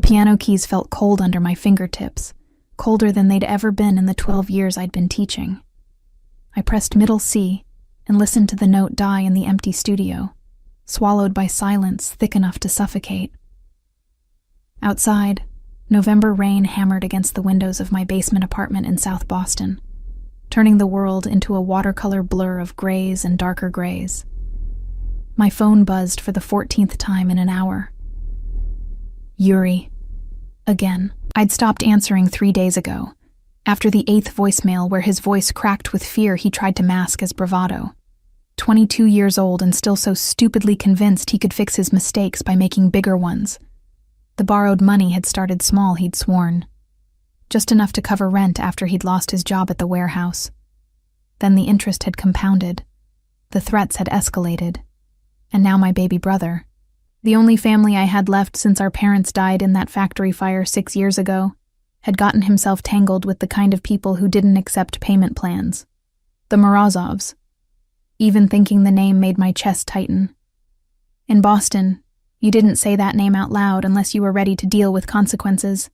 piano keys felt cold under my fingertips, colder than they'd ever been in the 12 years I'd been teaching. I pressed middle C and listened to the note die in the empty studio, swallowed by silence thick enough to suffocate. Outside, November rain hammered against the windows of my basement apartment in South Boston, turning the world into a watercolor blur of grays and darker grays. My phone buzzed for the 14th time in an hour. Yuri. Again. I'd stopped answering 3 days ago, after the 8th voicemail where his voice cracked with fear he tried to mask as bravado. 22 years old and still so stupidly convinced he could fix his mistakes by making bigger ones. The borrowed money had started small, he'd sworn. Just enough to cover rent after he'd lost his job at the warehouse. Then the interest had compounded. The threats had escalated. And now my baby brother, the only family I had left since our parents died in that factory fire 6 years ago, had gotten himself tangled with the kind of people who didn't accept payment plans. The Morozovs. Even thinking the name made my chest tighten. In Boston, you didn't say that name out loud unless you were ready to deal with consequences.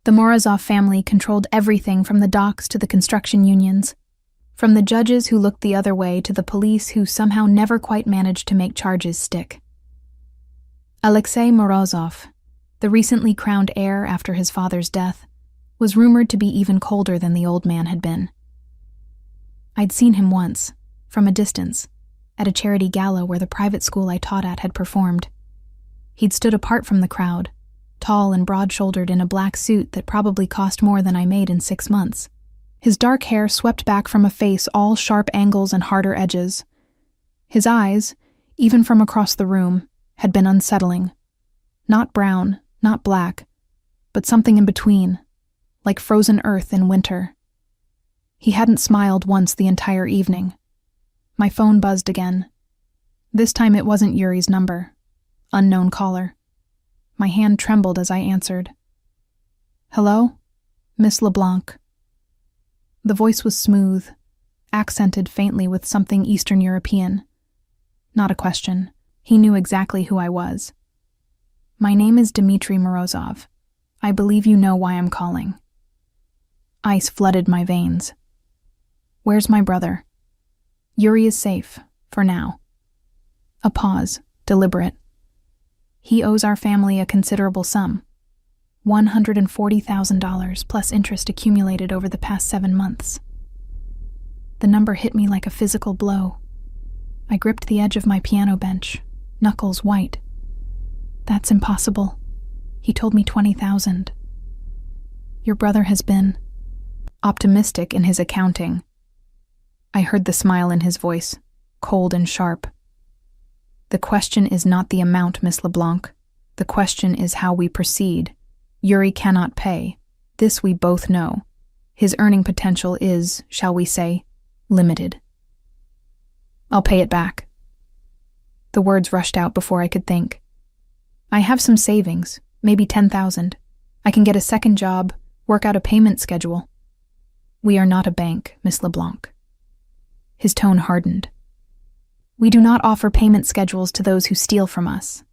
The Morozov family controlled everything from the docks to the construction unions, from the judges who looked the other way to the police who somehow never quite managed to make charges stick. Alexei Morozov, the recently crowned heir after his father's death, was rumored to be even colder than the old man had been. I'd seen him once, from a distance, at a charity gala where the private school I taught at had performed. He'd stood apart from the crowd, tall and broad-shouldered in a black suit that probably cost more than I made in 6 months. His dark hair swept back from a face all sharp angles and harder edges. His eyes, even from across the room, had been unsettling. Not brown, not black, but something in between, like frozen earth in winter. He hadn't smiled once the entire evening. My phone buzzed again. This time it wasn't Yuri's number. Unknown caller. My hand trembled as I answered. Hello? Miss LeBlanc. The voice was smooth, accented faintly with something Eastern European. Not a question. He knew exactly who I was. My name is Dmitry Morozov. I believe you know why I'm calling. Ice flooded my veins. Where's my brother? Yuri is safe, for now. A pause, deliberate. He owes our family a considerable sum. $140,000 plus interest accumulated over the past 7 months. The number hit me like a physical blow. I gripped the edge of my piano bench, knuckles white. That's impossible. He told me 20,000. Your brother has been optimistic in his accounting. I heard the smile in his voice, cold and sharp. The question is not the amount, Miss LeBlanc. The question is how we proceed. Yuri cannot pay. This we both know. His earning potential is, shall we say, limited. I'll pay it back. The words rushed out before I could think. I have some savings, maybe 10,000. I can get a second job, work out a payment schedule. We are not a bank, Miss LeBlanc. His tone hardened. We do not offer payment schedules to those who steal from us.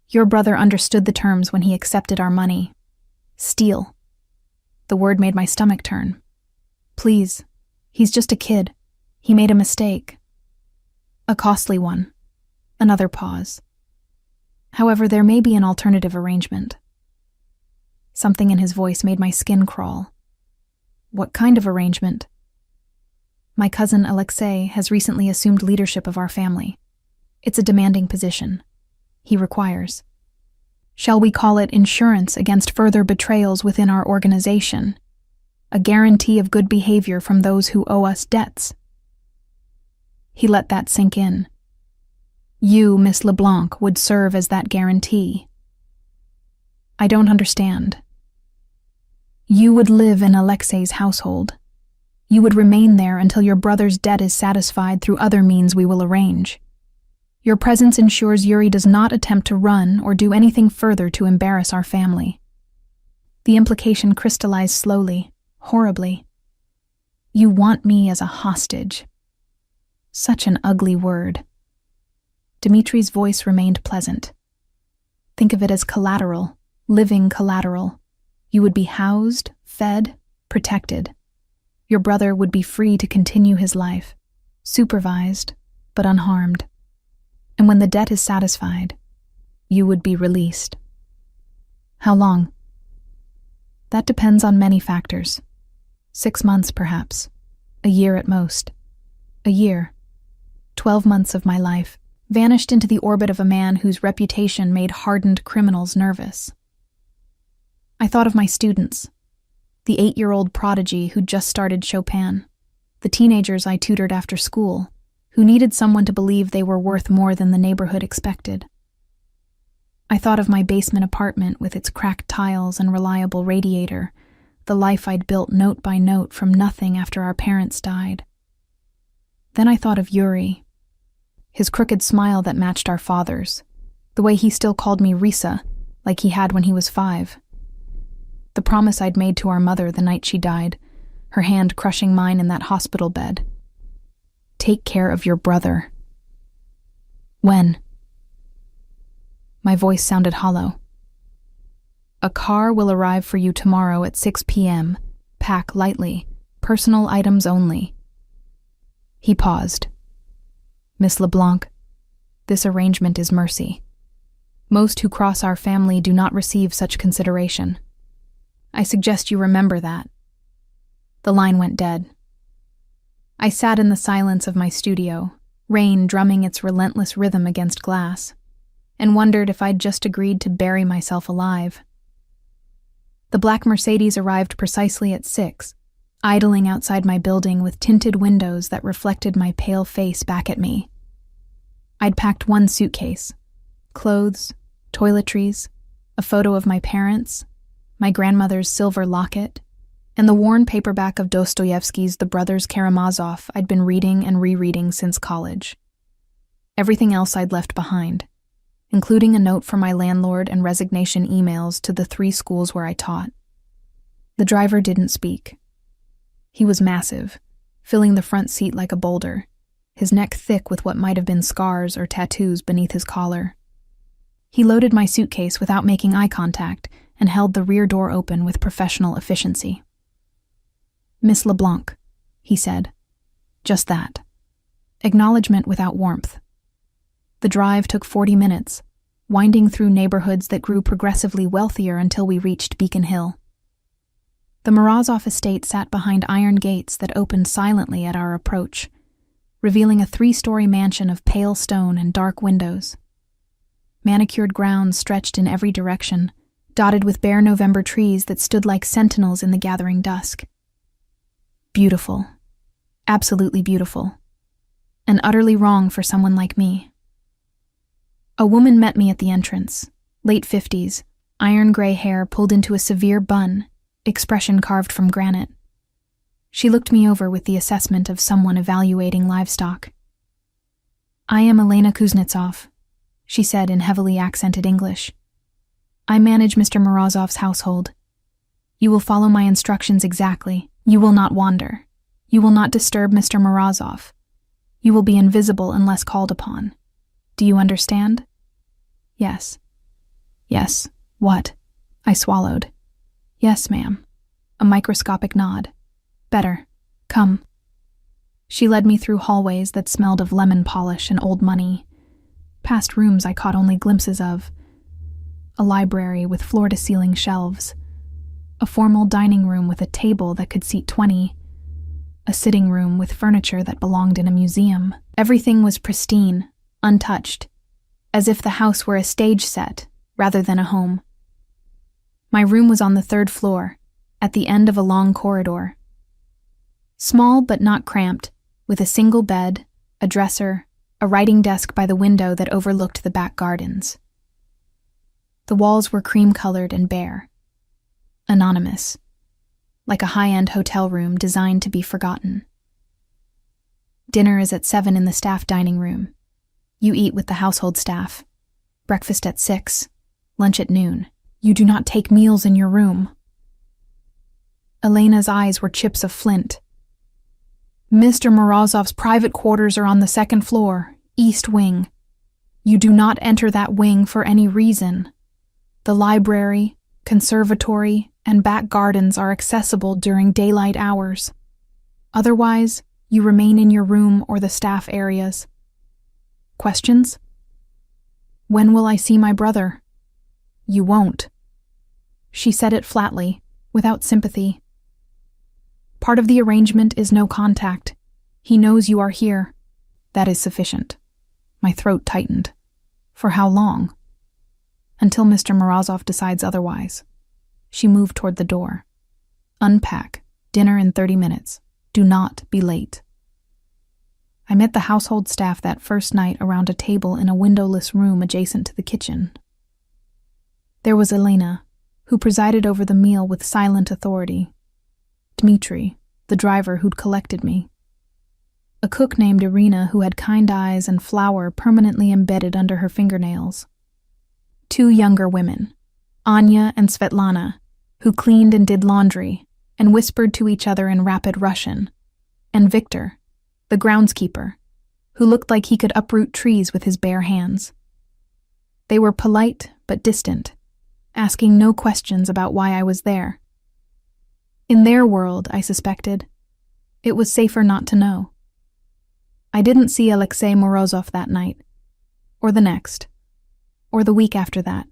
Your brother understood the terms when he accepted our money. Steal. The word made my stomach turn. Please, he's just a kid. He made a mistake. A costly one. Another pause. However, there may be an alternative arrangement. Something in his voice made my skin crawl. What kind of arrangement? My cousin Alexei has recently assumed leadership of our family. It's a demanding position. He requires. Shall we call it insurance against further betrayals within our organization? A guarantee of good behavior from those who owe us debts. He let that sink in. You, Miss LeBlanc, would serve as that guarantee. I don't understand. You would live in Alexei's household. You would remain there until your brother's debt is satisfied through other means we will arrange. Your presence ensures Yuri does not attempt to run or do anything further to embarrass our family. The implication crystallized slowly, horribly. You want me as a hostage. Such an ugly word. Dimitri's voice remained pleasant. Think of it as collateral, living collateral. You would be housed, fed, protected. Your brother would be free to continue his life, supervised, but unharmed. And when the debt is satisfied, you would be released. How long? That depends on many factors. 6 months, perhaps. A year at most. A year. 12 months of my life vanished into the orbit of a man whose reputation made hardened criminals nervous. I thought of my students, the 8-year-old prodigy who just started Chopin, the teenagers I tutored after school, who needed someone to believe they were worth more than the neighborhood expected. I thought of my basement apartment with its cracked tiles and reliable radiator, the life I'd built note by note from nothing after our parents died. Then I thought of Yuri, his crooked smile that matched our father's, the way he still called me Risa, like he had when he was 5. The promise I'd made to our mother the night she died, her hand crushing mine in that hospital bed. Take care of your brother. When? My voice sounded hollow. A car will arrive for you tomorrow at 6 p.m. Pack lightly. Personal items only. He paused. Miss LeBlanc, this arrangement is mercy. Most who cross our family do not receive such consideration. I suggest you remember that. The line went dead. I sat in the silence of my studio, rain drumming its relentless rhythm against glass, and wondered if I'd just agreed to bury myself alive. The black Mercedes arrived precisely at 6, idling outside my building with tinted windows that reflected my pale face back at me. I'd packed 1 suitcase, clothes, toiletries, a photo of my parents, my grandmother's silver locket, and the worn paperback of Dostoevsky's The Brothers Karamazov I'd been reading and rereading since college. Everything else I'd left behind, including a note from my landlord and resignation emails to the 3 schools where I taught. The driver didn't speak. He was massive, filling the front seat like a boulder, his neck thick with what might have been scars or tattoos beneath his collar. He loaded my suitcase without making eye contact and held the rear door open with professional efficiency. Miss LeBlanc, he said. Just that. Acknowledgement without warmth. The drive took 40 minutes, winding through neighborhoods that grew progressively wealthier until we reached Beacon Hill. The Morozov estate sat behind iron gates that opened silently at our approach, revealing a 3-story mansion of pale stone and dark windows. Manicured grounds stretched in every direction, dotted with bare November trees that stood like sentinels in the gathering dusk. Beautiful. Absolutely beautiful. And utterly wrong for someone like me. A woman met me at the entrance, late 50s, iron gray hair pulled into a severe bun, expression carved from granite. She looked me over with the assessment of someone evaluating livestock. I am Elena Kuznetsov, she said in heavily accented English. I manage Mr. Morozov's household. You will follow my instructions exactly. You will not wander. You will not disturb Mr. Morozov. You will be invisible unless called upon. Do you understand? Yes. Yes. What? I swallowed. Yes, ma'am. A microscopic nod. Better. Come. She led me through hallways that smelled of lemon polish and old money, past rooms I caught only glimpses of, a library with floor-to-ceiling shelves, a formal dining room with a table that could seat 20, a sitting room with furniture that belonged in a museum. Everything was pristine, untouched, as if the house were a stage set rather than a home. My room was on the 3rd floor, at the end of a long corridor. Small but not cramped, with a single bed, a dresser, a writing desk by the window that overlooked the back gardens. The walls were cream-colored and bare. Anonymous, like a high-end hotel room designed to be forgotten. Dinner is at 7 in the staff dining room. You eat with the household staff. Breakfast at 6, lunch at noon. You do not take meals in your room. Elena's eyes were chips of flint. Mr. Morozov's private quarters are on the 2nd floor, east wing. You do not enter that wing for any reason. The library, conservatory, and back gardens are accessible during daylight hours. Otherwise, you remain in your room or the staff areas. Questions? When will I see my brother? You won't. She said it flatly, without sympathy. Part of the arrangement is no contact. He knows you are here. That is sufficient. My throat tightened. For how long? Until Mr. Morozov decides otherwise. She moved toward the door. Unpack. Dinner in 30 minutes. Do not be late. I met the household staff that first night around a table in a windowless room adjacent to the kitchen. There was Elena, who presided over the meal with silent authority. Dmitri, the driver who'd collected me. A cook named Irina who had kind eyes and flour permanently embedded under her fingernails. 2 younger women, Anya and Svetlana, who cleaned and did laundry and whispered to each other in rapid Russian, and Victor, the groundskeeper, who looked like he could uproot trees with his bare hands. They were polite but distant, asking no questions about why I was there. In their world, I suspected, it was safer not to know. I didn't see Alexei Morozov that night, or the next, or the week after that.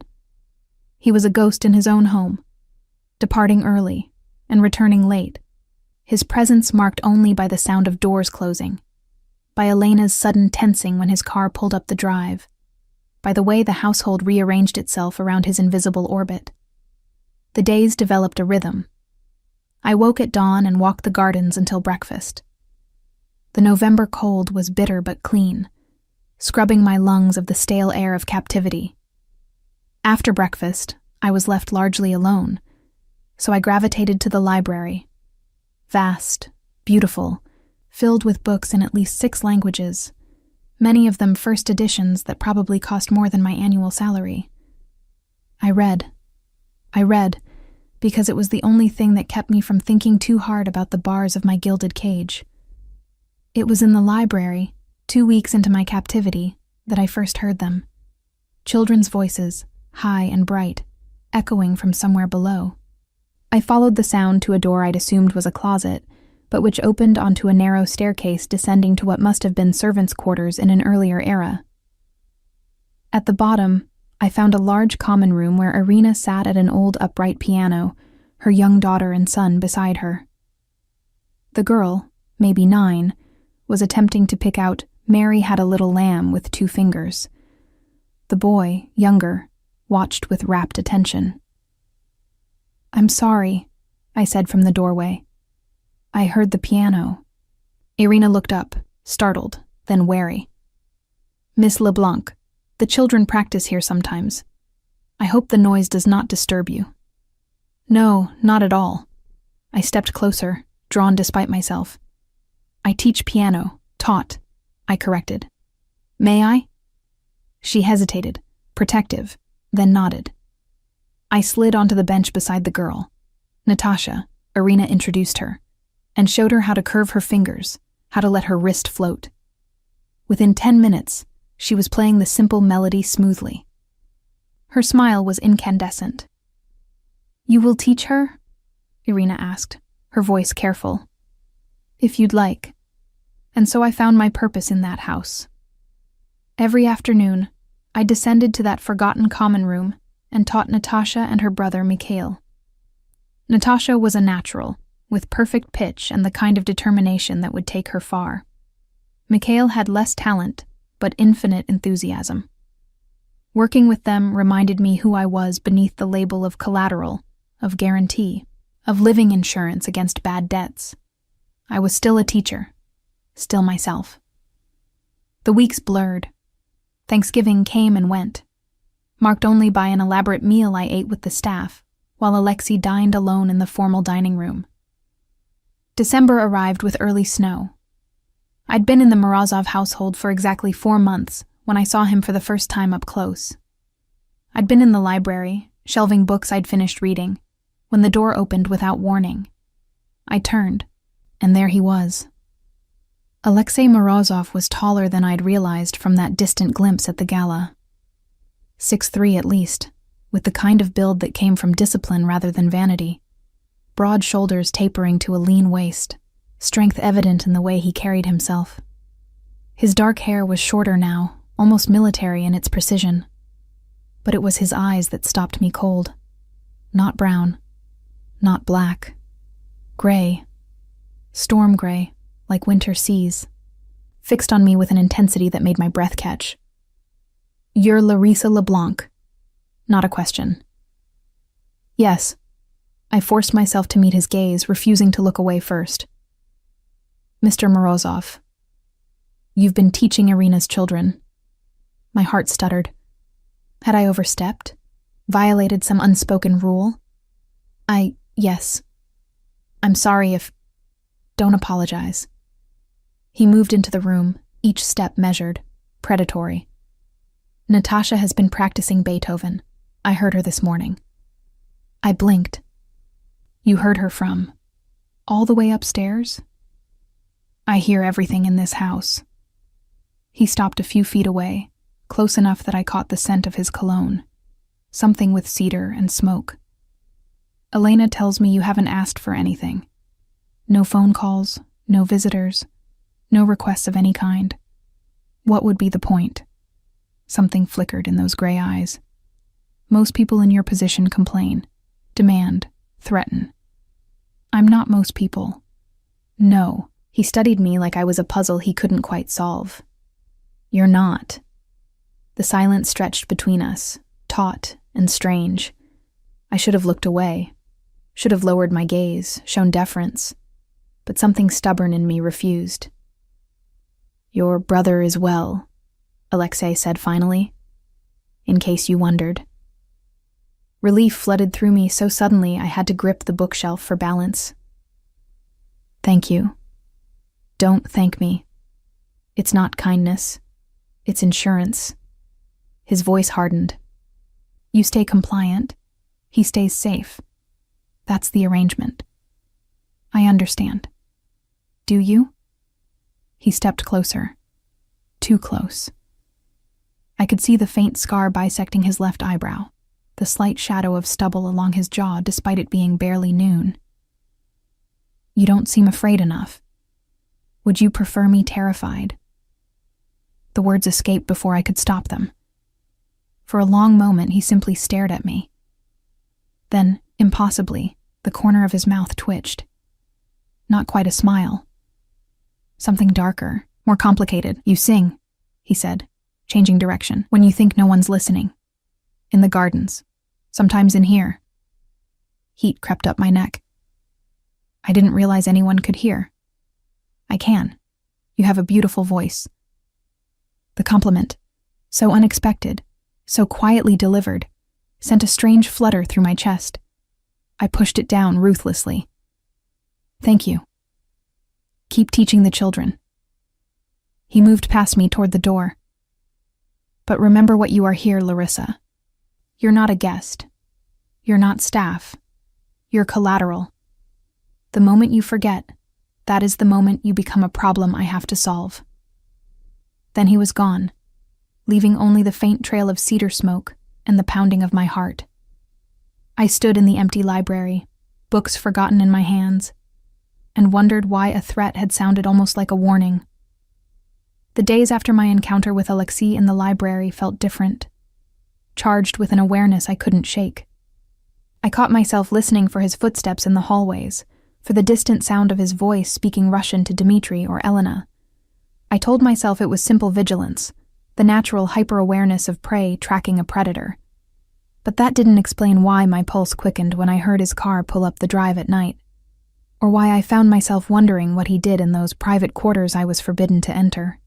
He was a ghost in his own home, departing early and returning late, his presence marked only by the sound of doors closing, by Elena's sudden tensing when his car pulled up the drive, by the way the household rearranged itself around his invisible orbit. The days developed a rhythm. I woke at dawn and walked the gardens until breakfast. The November cold was bitter but clean, scrubbing my lungs of the stale air of captivity. After breakfast, I was left largely alone, so I gravitated to the library. Vast, beautiful, filled with books in at least 6 languages, many of them first editions that probably cost more than my annual salary. I read because it was the only thing that kept me from thinking too hard about the bars of my gilded cage. It was in the library, 2 weeks into my captivity, that I first heard them. Children's voices, high and bright, echoing from somewhere below. I followed the sound to a door I'd assumed was a closet, but which opened onto a narrow staircase descending to what must have been servants' quarters in an earlier era. At the bottom, I found a large common room where Irina sat at an old upright piano, her young daughter and son beside her. The girl, maybe 9, was attempting to pick out "Mary Had a Little Lamb" with 2 fingers. The boy, younger, watched with rapt attention. "I'm sorry," I said from the doorway. "I heard the piano." Irina looked up, startled, then wary. "Miss LeBlanc, the children practice here sometimes. I hope the noise does not disturb you." "No, not at all." I stepped closer, drawn despite myself. "I teach piano, taught," I corrected. "May I?" She hesitated, protective, then nodded. I slid onto the bench beside the girl. Natasha, Irina introduced her, and showed her how to curve her fingers, how to let her wrist float. Within 10 minutes, she was playing the simple melody smoothly. Her smile was incandescent. "You will teach her?" Irina asked, her voice careful. "If you'd like." And so I found my purpose in that house. Every afternoon, I descended to that forgotten common room and taught Natasha and her brother Mikhail. Natasha was a natural, with perfect pitch and the kind of determination that would take her far. Mikhail had less talent, but infinite enthusiasm. Working with them reminded me who I was beneath the label of collateral, of guarantee, of living insurance against bad debts. I was still a teacher, still myself. The weeks blurred. Thanksgiving came and went, marked only by an elaborate meal I ate with the staff, while Alexei dined alone in the formal dining room. December arrived with early snow. I'd been in the Morozov household for exactly 4 months when I saw him for the first time up close. I'd been in the library, shelving books I'd finished reading, when the door opened without warning. I turned, and there he was. Alexei Morozov was taller than I'd realized from that distant glimpse at the gala. 6'3" at least, with the kind of build that came from discipline rather than vanity. Broad shoulders tapering to a lean waist, strength evident in the way he carried himself. His dark hair was shorter now, almost military in its precision. But it was his eyes that stopped me cold. Not brown, not black. Gray. Storm gray, like winter seas. Fixed on me with an intensity that made my breath catch. "You're Larissa LeBlanc." Not a question. Yes. I forced myself to meet his gaze, refusing to look away first. "Mr. Morozov, you've been teaching Irina's children." My heart stuttered. Had I overstepped? Violated some unspoken rule? Yes. "I'm sorry if..." "Don't apologize." He moved into the room, each step measured, predatory. "Natasha has been practicing Beethoven. I heard her this morning." I blinked. "You heard her from all the way upstairs?" "I hear everything in this house." He stopped a few feet away, close enough that I caught the scent of his cologne, something with cedar and smoke. "Elena tells me you haven't asked for anything. No phone calls, no visitors, no requests of any kind. What would be the point?" Something flickered in those gray eyes. "Most people in your position complain, demand, threaten. I'm not most people." "No." He studied me like I was a puzzle he couldn't quite solve. "You're not." The silence stretched between us, taut and strange. I should have looked away, should have lowered my gaze, shown deference, but something stubborn in me refused. "Your brother is well," Alexei said finally, "in case you wondered." Relief flooded through me so suddenly I had to grip the bookshelf for balance. "Thank you." "Don't thank me. It's not kindness. It's insurance." His voice hardened. "You stay compliant. He stays safe. That's the arrangement." "I understand." "Do you?" He stepped closer. Too close. I could see the faint scar bisecting his left eyebrow, the slight shadow of stubble along his jaw despite it being barely noon. "You don't seem afraid enough. Would you prefer me terrified?" The words escaped before I could stop them. For a long moment he simply stared at me. Then, impossibly, the corner of his mouth twitched. Not quite a smile. Something darker, more complicated. "You sing," he said, changing direction, "when you think no one's listening. In the gardens. Sometimes in here." Heat crept up my neck. "I didn't realize anyone could hear." "I can. You have a beautiful voice." The compliment, so unexpected, so quietly delivered, sent a strange flutter through my chest. I pushed it down ruthlessly. "Thank you. Keep teaching the children." He moved past me toward the door. "But remember what you are here, Larissa. You're not a guest. You're not staff. You're collateral. The moment you forget, that is the moment you become a problem I have to solve." Then he was gone, leaving only the faint trail of cedar smoke and the pounding of my heart. I stood in the empty library, books forgotten in my hands, and wondered why a threat had sounded almost like a warning. The days after my encounter with Alexei in the library felt different, charged with an awareness I couldn't shake. I caught myself listening for his footsteps in the hallways, for the distant sound of his voice speaking Russian to Dmitri or Elena. I told myself it was simple vigilance, the natural hyper-awareness of prey tracking a predator. But that didn't explain why my pulse quickened when I heard his car pull up the drive at night, or why I found myself wondering what he did in those private quarters I was forbidden to enter.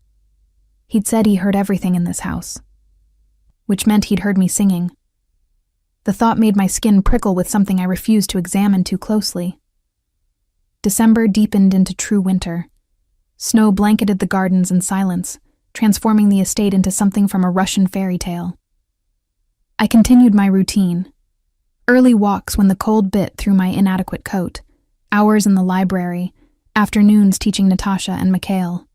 He'd said he heard everything in this house, which meant he'd heard me singing. The thought made my skin prickle with something I refused to examine too closely. December deepened into true winter. Snow blanketed the gardens in silence, transforming the estate into something from a Russian fairy tale. I continued my routine. Early walks when the cold bit through my inadequate coat, hours in the library, afternoons teaching Natasha and Mikhail.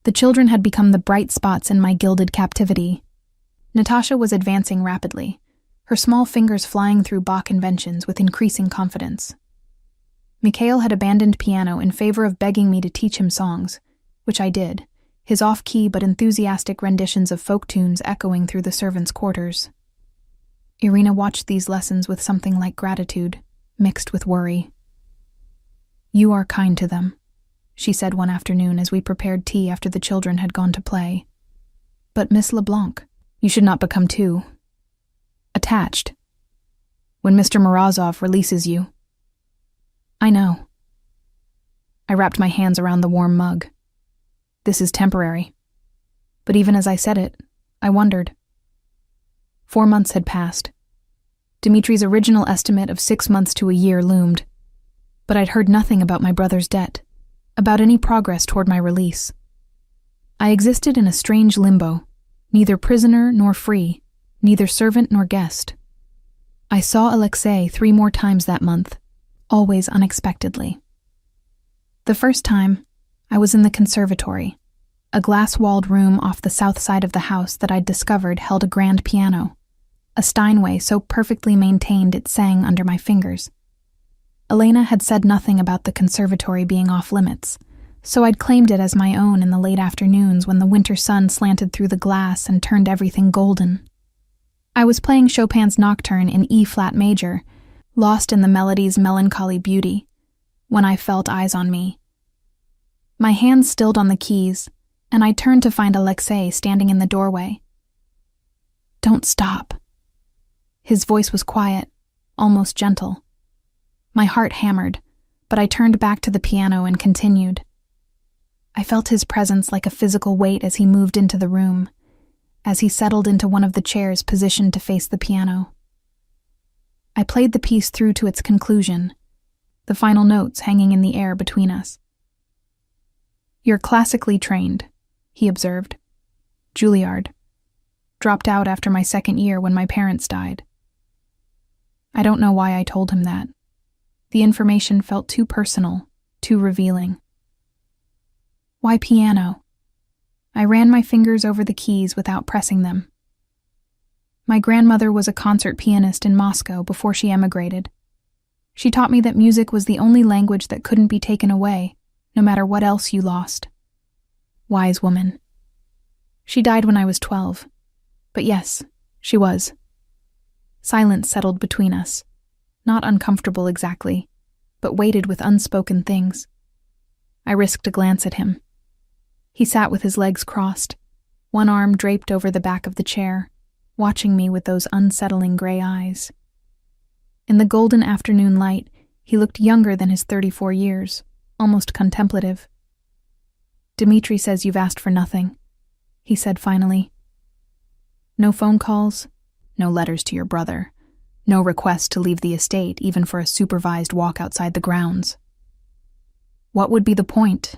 The children had become the bright spots in my gilded captivity. Natasha was advancing rapidly, her small fingers flying through Bach inventions with increasing confidence. Mikhail had abandoned piano in favor of begging me to teach him songs, which I did, his off-key but enthusiastic renditions of folk tunes echoing through the servants' quarters. Irina watched these lessons with something like gratitude, mixed with worry. "You are kind to them," she said one afternoon as we prepared tea after the children had gone to play. "But Miss LeBlanc, you should not become too attached. When Mr. Morozov releases you—" "I know." I wrapped my hands around the warm mug. "This is temporary." But even as I said it, I wondered. 4 months had passed. Dimitri's original estimate of 6 months to a year loomed. But I'd heard nothing about my brother's debt, about any progress toward my release. I existed in a strange limbo, neither prisoner nor free, neither servant nor guest. I saw Alexei 3 more times that month, always unexpectedly. The first time, I was in the conservatory, a glass-walled room off the south side of the house that I'd discovered held a grand piano, a Steinway so perfectly maintained it sang under my fingers. Elena had said nothing about the conservatory being off-limits, so I'd claimed it as my own in the late afternoons when the winter sun slanted through the glass and turned everything golden. I was playing Chopin's Nocturne in E-flat major, lost in the melody's melancholy beauty, when I felt eyes on me. My hands stilled on the keys, and I turned to find Alexei standing in the doorway. "Don't stop." His voice was quiet, almost gentle. My heart hammered, but I turned back to the piano and continued. I felt his presence like a physical weight as he moved into the room, as he settled into one of the chairs positioned to face the piano. I played the piece through to its conclusion, the final notes hanging in the air between us. "You're classically trained," he observed. "Juilliard. Dropped out after my 2nd year when my parents died." I don't know why I told him that. The information felt too personal, too revealing. "Why piano?" I ran my fingers over the keys without pressing them. My grandmother was a concert pianist in Moscow before she emigrated. She taught me that music was the only language that couldn't be taken away, no matter what else you lost. Wise woman. She died when I was 12. But yes, she was. Silence settled between us. Not uncomfortable exactly, but weighted with unspoken things. I risked a glance at him. He sat with his legs crossed, one arm draped over the back of the chair, watching me with those unsettling gray eyes. In the golden afternoon light, he looked younger than his 34 years, almost contemplative. "Dimitri says you've asked for nothing," he said finally. "No phone calls, no letters to your brother, no request to leave the estate even for a supervised walk outside the grounds. What would be the point?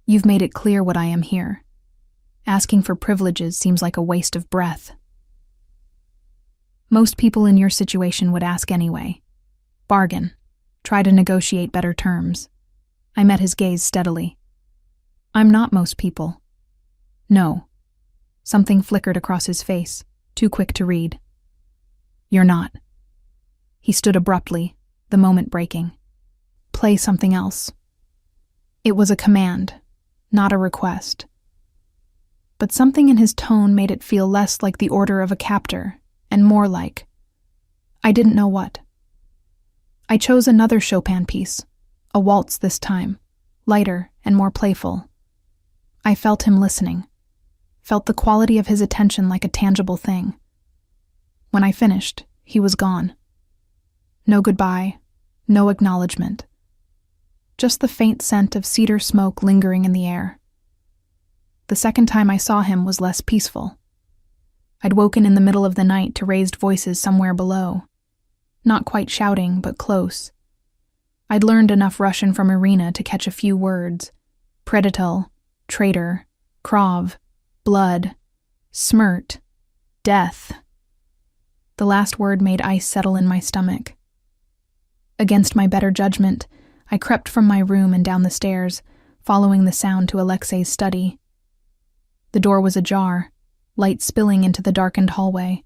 You've made it clear what I am here. Asking for privileges seems like a waste of breath. Most people in your situation would ask anyway. Bargain. Try to negotiate better terms." I met his gaze steadily. "I'm not most people." "No." Something flickered across his face, too quick to read. "You're not." He stood abruptly, the moment breaking. "Play something else." It was a command, not a request. But something in his tone made it feel less like the order of a captor, and more like, I didn't know what. I chose another Chopin piece, a waltz this time, lighter and more playful. I felt him listening, felt the quality of his attention like a tangible thing. When I finished, he was gone. No goodbye, no acknowledgement. Just the faint scent of cedar smoke lingering in the air. The second time I saw him was less peaceful. I'd woken in the middle of the night to raised voices somewhere below. Not quite shouting, but close. I'd learned enough Russian from Irina to catch a few words. Preditel, traitor, krov, blood, smirt, death. The last word made ice settle in my stomach. Against my better judgment, I crept from my room and down the stairs, following the sound to Alexei's study. The door was ajar, light spilling into the darkened hallway.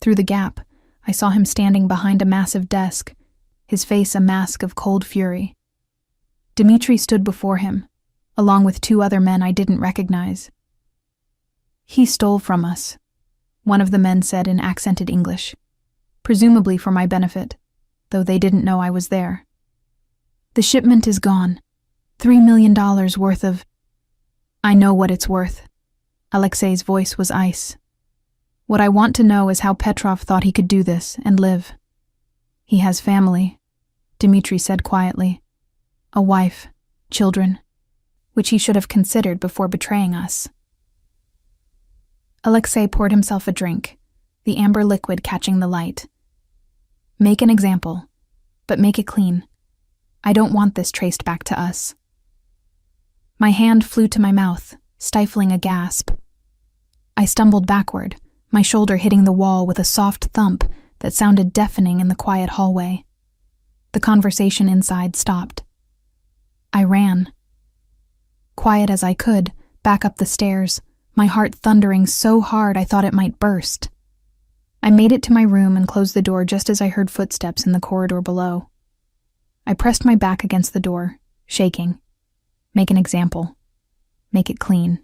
Through the gap, I saw him standing behind a massive desk, his face a mask of cold fury. Dmitri stood before him, along with 2 other men I didn't recognize. "He stole from us," one of the men said in accented English, presumably for my benefit, though they didn't know I was there. "The shipment is gone. $3 million worth of—" "I know what it's worth." Alexei's voice was ice. "What I want to know is how Petrov thought he could do this and live." "He has family," Dmitri said quietly. "A wife, children, which he should have considered before betraying us." Alexei poured himself a drink, the amber liquid catching the light. "Make an example, but make it clean. I don't want this traced back to us." My hand flew to my mouth, stifling a gasp. I stumbled backward, my shoulder hitting the wall with a soft thump that sounded deafening in the quiet hallway. The conversation inside stopped. I ran. Quiet as I could, back up the stairs, my heart thundering so hard I thought it might burst. I made it to my room and closed the door just as I heard footsteps in the corridor below. I pressed my back against the door, shaking. Make an example. Make it clean.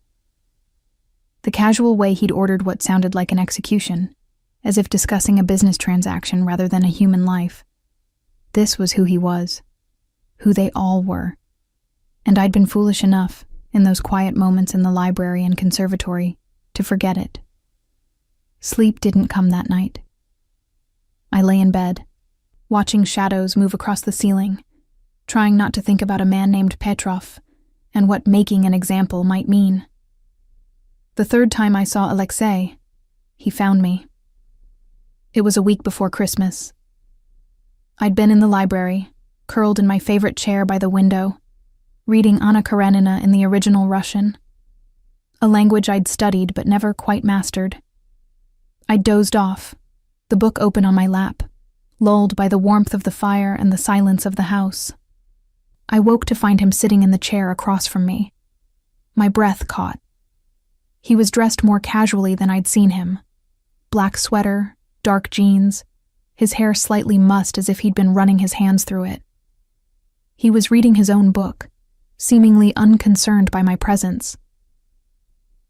The casual way he'd ordered what sounded like an execution, as if discussing a business transaction rather than a human life. This was who he was, who they all were. And I'd been foolish enough, in those quiet moments in the library and conservatory, to forget it. Sleep didn't come that night. I lay in bed, watching shadows move across the ceiling, trying not to think about a man named Petrov and what making an example might mean. The 3rd time I saw Alexei, he found me. It was a week before Christmas. I'd been in the library, curled in my favorite chair by the window, reading Anna Karenina in the original Russian, a language I'd studied but never quite mastered. I dozed off, the book open on my lap, lulled by the warmth of the fire and the silence of the house. I woke to find him sitting in the chair across from me. My breath caught. He was dressed more casually than I'd seen him. Black sweater, dark jeans, his hair slightly mussed as if he'd been running his hands through it. He was reading his own book, seemingly unconcerned by my presence.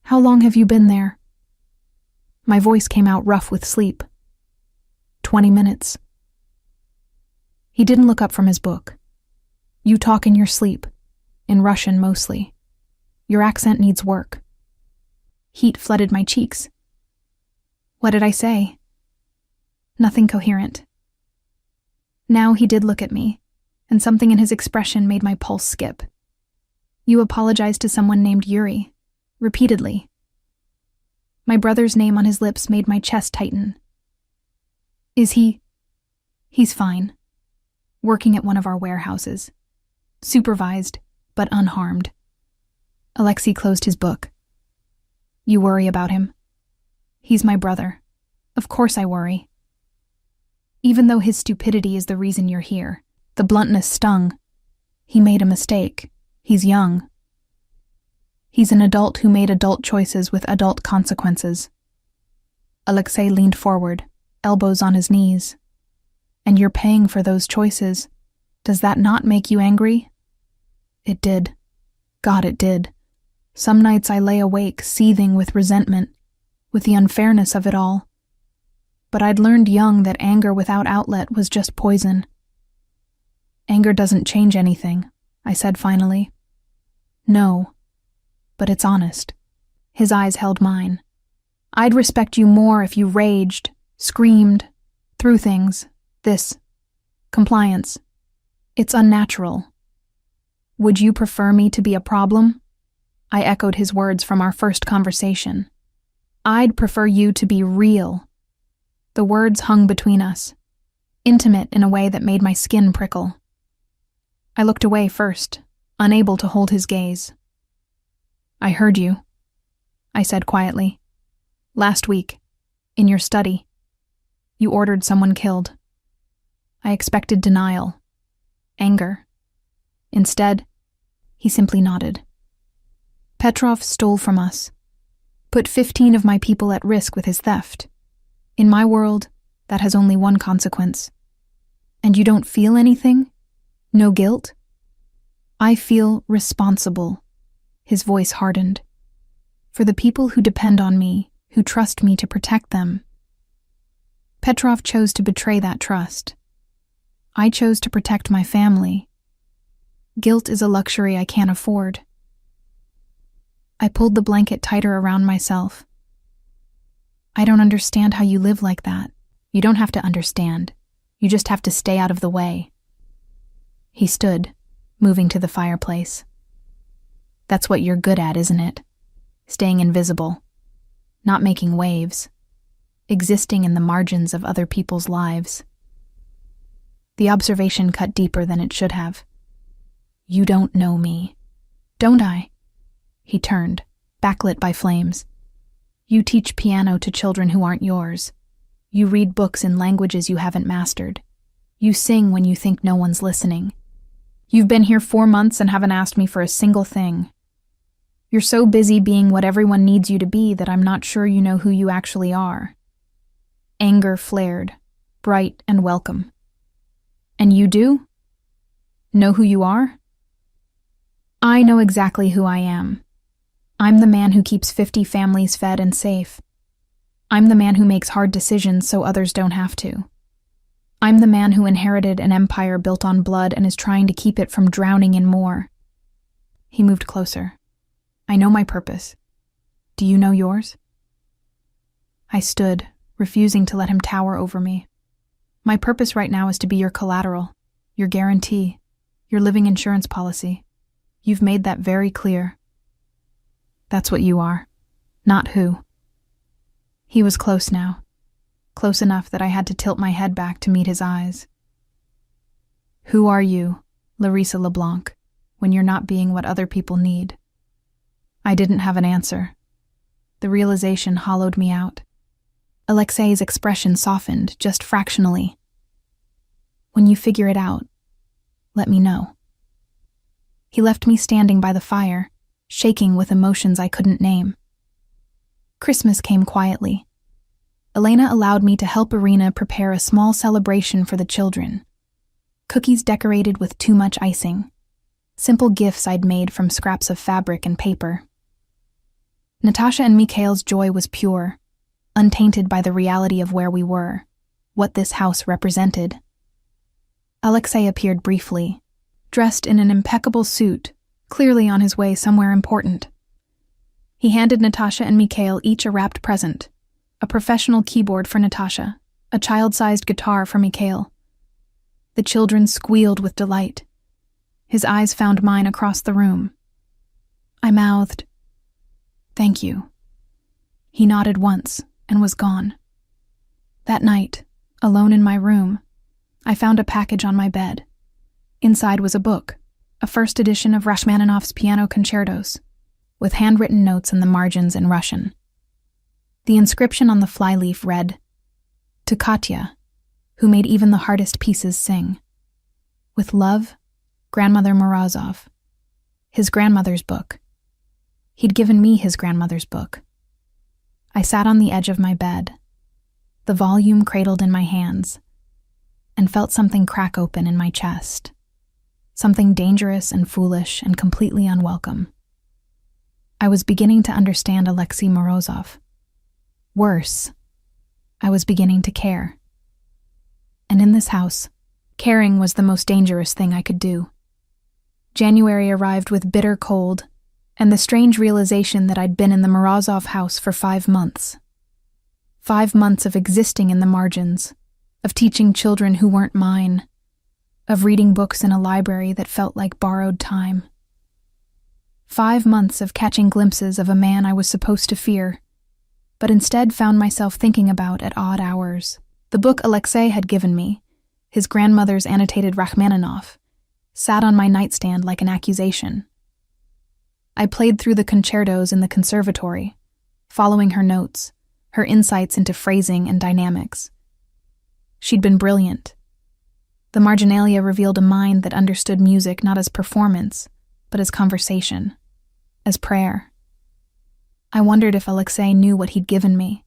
"How long have you been there?" My voice came out rough with sleep. 20 minutes. He didn't look up from his book. "You talk in your sleep, in Russian mostly. Your accent needs work." Heat flooded my cheeks. What did I say? Nothing coherent. Now he did look at me, and something in his expression made my pulse skip. "You apologized to someone named Yuri, repeatedly." My brother's name on his lips made my chest tighten. "Is he?" "He's fine. Working at one of our warehouses. Supervised, but unharmed." Alexei closed his book. "You worry about him?" "He's my brother. Of course I worry. Even though his stupidity is the reason you're here, the bluntness stung. He made a mistake. He's young. He's an adult who made adult choices with adult consequences." Alexei leaned forward, elbows on his knees. "And you're paying for those choices. Does that not make you angry?" It did. God, it did. Some nights I lay awake, seething with resentment, with the unfairness of it all. But I'd learned young that anger without outlet was just poison. "Anger doesn't change anything," I said finally. "No, but it's honest." His eyes held mine. "I'd respect you more if you raged, screamed, threw things. This. Compliance. It's unnatural. Would you prefer me to be a problem?" I echoed his words from our first conversation. "I'd prefer you to be real." The words hung between us, intimate in a way that made my skin prickle. I looked away first, unable to hold his gaze. "I heard you," I said quietly. "Last week, in your study, you ordered someone killed." I expected denial, anger. Instead, he simply nodded. "Petrov stole from us, put 15 of my people at risk with his theft. In my world, That has only one consequence. And you don't feel anything? No guilt? I feel responsible. His voice hardened. For the people who depend on me, who trust me to protect them. Petrov chose to betray that trust. I chose to protect my family. Guilt is a luxury I can't afford. I pulled the blanket tighter around myself. I don't understand how you live like that. You don't have to understand. You just have to stay out of the way. He stood, moving to the fireplace. That's what you're good at, isn't it? Staying invisible. Not making waves. Existing in the margins of other people's lives. The observation cut deeper than it should have. You don't know me. Don't I? He turned, backlit by flames. You teach piano to children who aren't yours. You read books in languages you haven't mastered. You sing when you think no one's listening. You've been here 4 months and haven't asked me for a single thing. You're so busy being what everyone needs you to be that I'm not sure you know who you actually are. Anger flared, bright and welcome. And you do? Know who you are? I know exactly who I am. I'm the man who keeps 50 families fed and safe. I'm the man who makes hard decisions so others don't have to. I'm the man who inherited an empire built on blood and is trying to keep it from drowning in more. He moved closer. I know my purpose. Do you know yours? I stood, refusing to let him tower over me. My purpose right now is to be your collateral, your guarantee, your living insurance policy. You've made that very clear. That's what you are, not who. He was close now, close enough that I had to tilt my head back to meet his eyes. Who are you, Larissa LeBlanc, when you're not being what other people need? I didn't have an answer. The realization hollowed me out. Alexei's expression softened, just fractionally. When you figure it out, let me know. He left me standing by the fire, shaking with emotions I couldn't name. Christmas came quietly. Elena allowed me to help Irina prepare a small celebration for the children. Cookies decorated with too much icing. Simple gifts I'd made from scraps of fabric and paper. Natasha and Mikhail's joy was pure, untainted by the reality of where we were, what this house represented. Alexei appeared briefly, dressed in an impeccable suit, clearly on his way somewhere important. He handed Natasha and Mikhail each a wrapped present, a professional keyboard for Natasha, a child-sized guitar for Mikhail. The children squealed with delight. His eyes found mine across the room. I mouthed, "Thank you." He nodded once and was gone. That night, alone in my room, I found a package on my bed. Inside was a book, a first edition of Rachmaninoff's piano concertos, with handwritten notes in the margins in Russian. The inscription on the flyleaf read, "To Katya, who made even the hardest pieces sing. With love, Grandmother Morozov." His grandmother's book. He'd given me his grandmother's book. I sat on the edge of my bed, the volume cradled in my hands, and felt something crack open in my chest. Something dangerous and foolish and completely unwelcome. I was beginning to understand Alexei Morozov. Worse, I was beginning to care. And in this house, caring was the most dangerous thing I could do. January arrived with bitter cold, and the strange realization that I'd been in the Morozov house for 5 months. 5 months of existing in the margins, of teaching children who weren't mine, of reading books in a library that felt like borrowed time. 5 months of catching glimpses of a man I was supposed to fear, but instead found myself thinking about at odd hours. The book Alexei had given me, his grandmother's annotated Rachmaninoff, sat on my nightstand like an accusation. I played through the concertos in the conservatory, following her notes, her insights into phrasing and dynamics. She'd been brilliant. The marginalia revealed a mind that understood music not as performance, but as conversation, as prayer. I wondered if Alexei knew what he'd given me.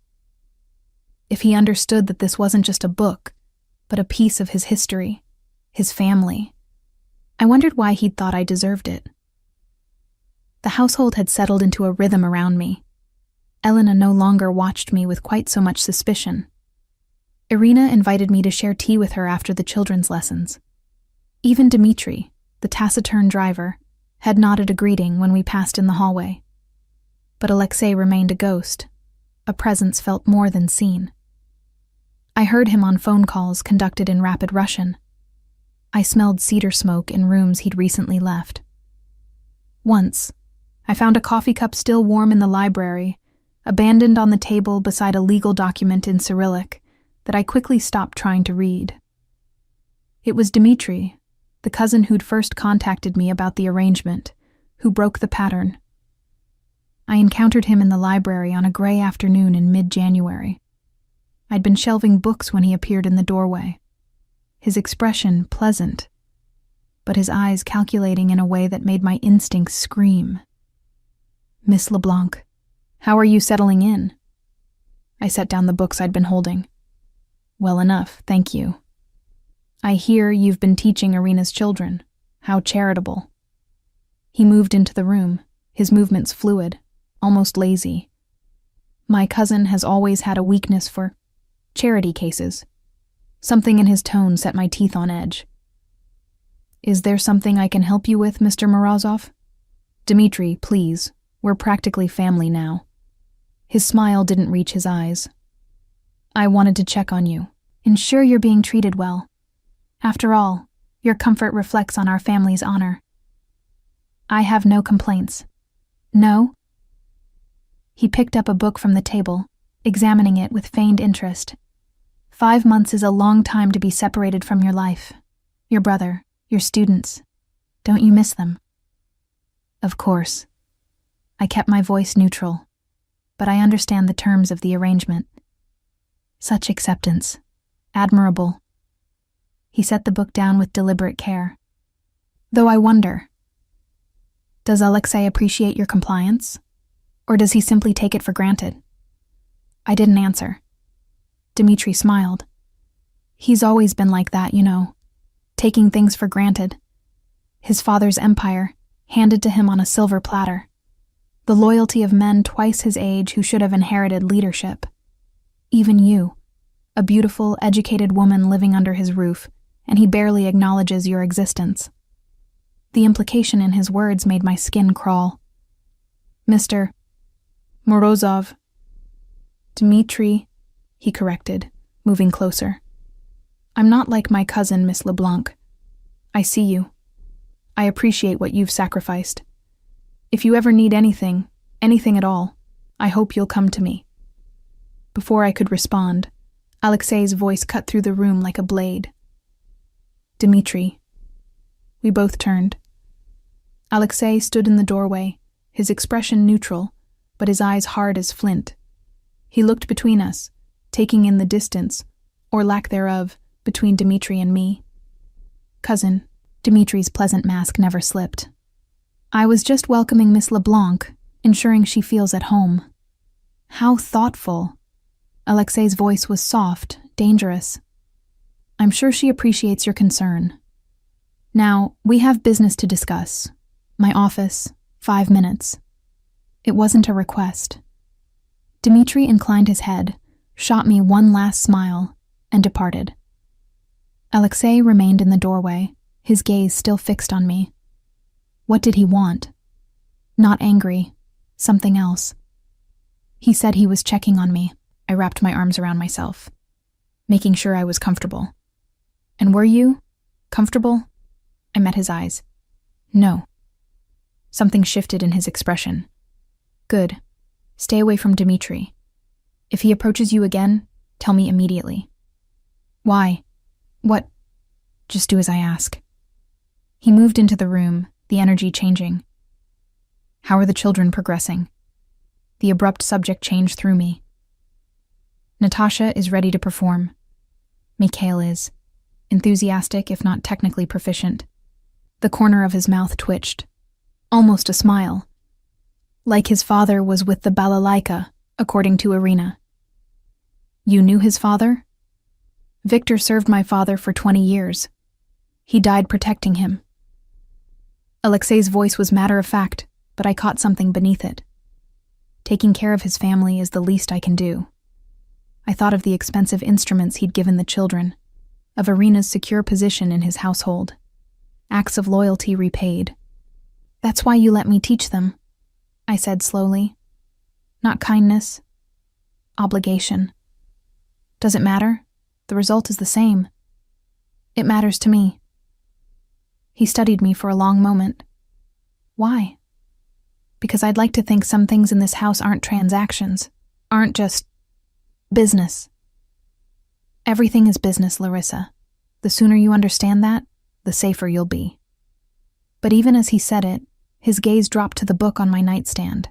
If he understood that this wasn't just a book, but a piece of his history, his family. I wondered why he'd thought I deserved it. The household had settled into a rhythm around me. Elena no longer watched me with quite so much suspicion. Irina invited me to share tea with her after the children's lessons. Even Dmitri, the taciturn driver, had nodded a greeting when we passed in the hallway. But Alexei remained a ghost, a presence felt more than seen. I heard him on phone calls conducted in rapid Russian. I smelled cedar smoke in rooms he'd recently left. Once, I found a coffee cup still warm in the library, abandoned on the table beside a legal document in Cyrillic that I quickly stopped trying to read. It was Dmitri, the cousin who'd first contacted me about the arrangement, who broke the pattern. I encountered him in the library on a gray afternoon in mid-January. I'd been shelving books when he appeared in the doorway, his expression pleasant, but his eyes calculating in a way that made my instincts scream. "Miss LeBlanc, how are you settling in?" I set down the books I'd been holding. "Well enough, thank you. I hear you've been teaching Irina's children. How charitable." He moved into the room, his movements fluid, almost lazy. My cousin has always had a weakness for charity cases. Something in his tone set my teeth on edge. "Is there something I can help you with, Mr. Morozov?" "Dmitri, please. We're practically family now." His smile didn't reach his eyes. "I wanted to check on you. Ensure you're being treated well. After all, your comfort reflects on our family's honor." "I have no complaints." "No?" He picked up a book from the table, examining it with feigned interest. 5 months is a long time to be separated from your life, your brother, your students. Don't you miss them? Of course. I kept my voice neutral, but I understand the terms of the arrangement. Such acceptance. Admirable. He set the book down with deliberate care. Though I wonder, does Alexei appreciate your compliance? Or does he simply take it for granted? I didn't answer. Dmitri smiled. He's always been like that, you know, taking things for granted. His father's empire, handed to him on a silver platter. The loyalty of men twice his age who should have inherited leadership. Even you, a beautiful, educated woman living under his roof, and he barely acknowledges your existence. The implication in his words made my skin crawl. "Mr. Morozov." "Dmitri," he corrected, moving closer. "I'm not like my cousin, Miss LeBlanc. I see you. I appreciate what you've sacrificed. If you ever need anything at all, I hope you'll come to me." Before I could respond, Alexei's voice cut through the room like a blade. "Dmitri." We both turned. Alexei stood in the doorway, his expression neutral, but his eyes hard as flint. He looked between us, taking in the distance, or lack thereof, between Dmitri and me. "Cousin," Dmitri's pleasant mask never slipped. "I was just welcoming Miss LeBlanc, ensuring she feels at home." How thoughtful. Alexei's voice was soft, dangerous. "I'm sure she appreciates your concern. Now, we have business to discuss. My office, 5 minutes." It wasn't a request. Dmitri inclined his head, shot me one last smile, and departed. Alexei remained in the doorway, his gaze still fixed on me. What did he want? Not angry, something else. He said he was checking on me. I wrapped my arms around myself, making sure I was comfortable. "And were you? Comfortable?" I met his eyes. "No." Something shifted in his expression. "Good. Stay away from Dmitri. If he approaches you again, tell me immediately." "Why? What?" "Just do as I ask." He moved into the room, the energy changing. "How are the children progressing?" The abrupt subject changed through me. "Natasha is ready to perform. Mikhail is. Enthusiastic, if not technically proficient." The corner of his mouth twitched. Almost a smile. Like his father was with the balalaika, according to Irina. You knew his father? Victor served my father for 20 years. He died protecting him. Alexei's voice was matter-of-fact, but I caught something beneath it. Taking care of his family is the least I can do. I thought of the expensive instruments he'd given the children, of Irina's secure position in his household. Acts of loyalty repaid. That's why you let me teach them, I said slowly. Not kindness. Obligation. Does it matter? The result is the same. It matters to me. He studied me for a long moment. Why? Because I'd like to think some things in this house aren't transactions, aren't just business. Everything is business, Larissa. The sooner you understand that, the safer you'll be. But even as he said it, his gaze dropped to the book on my nightstand.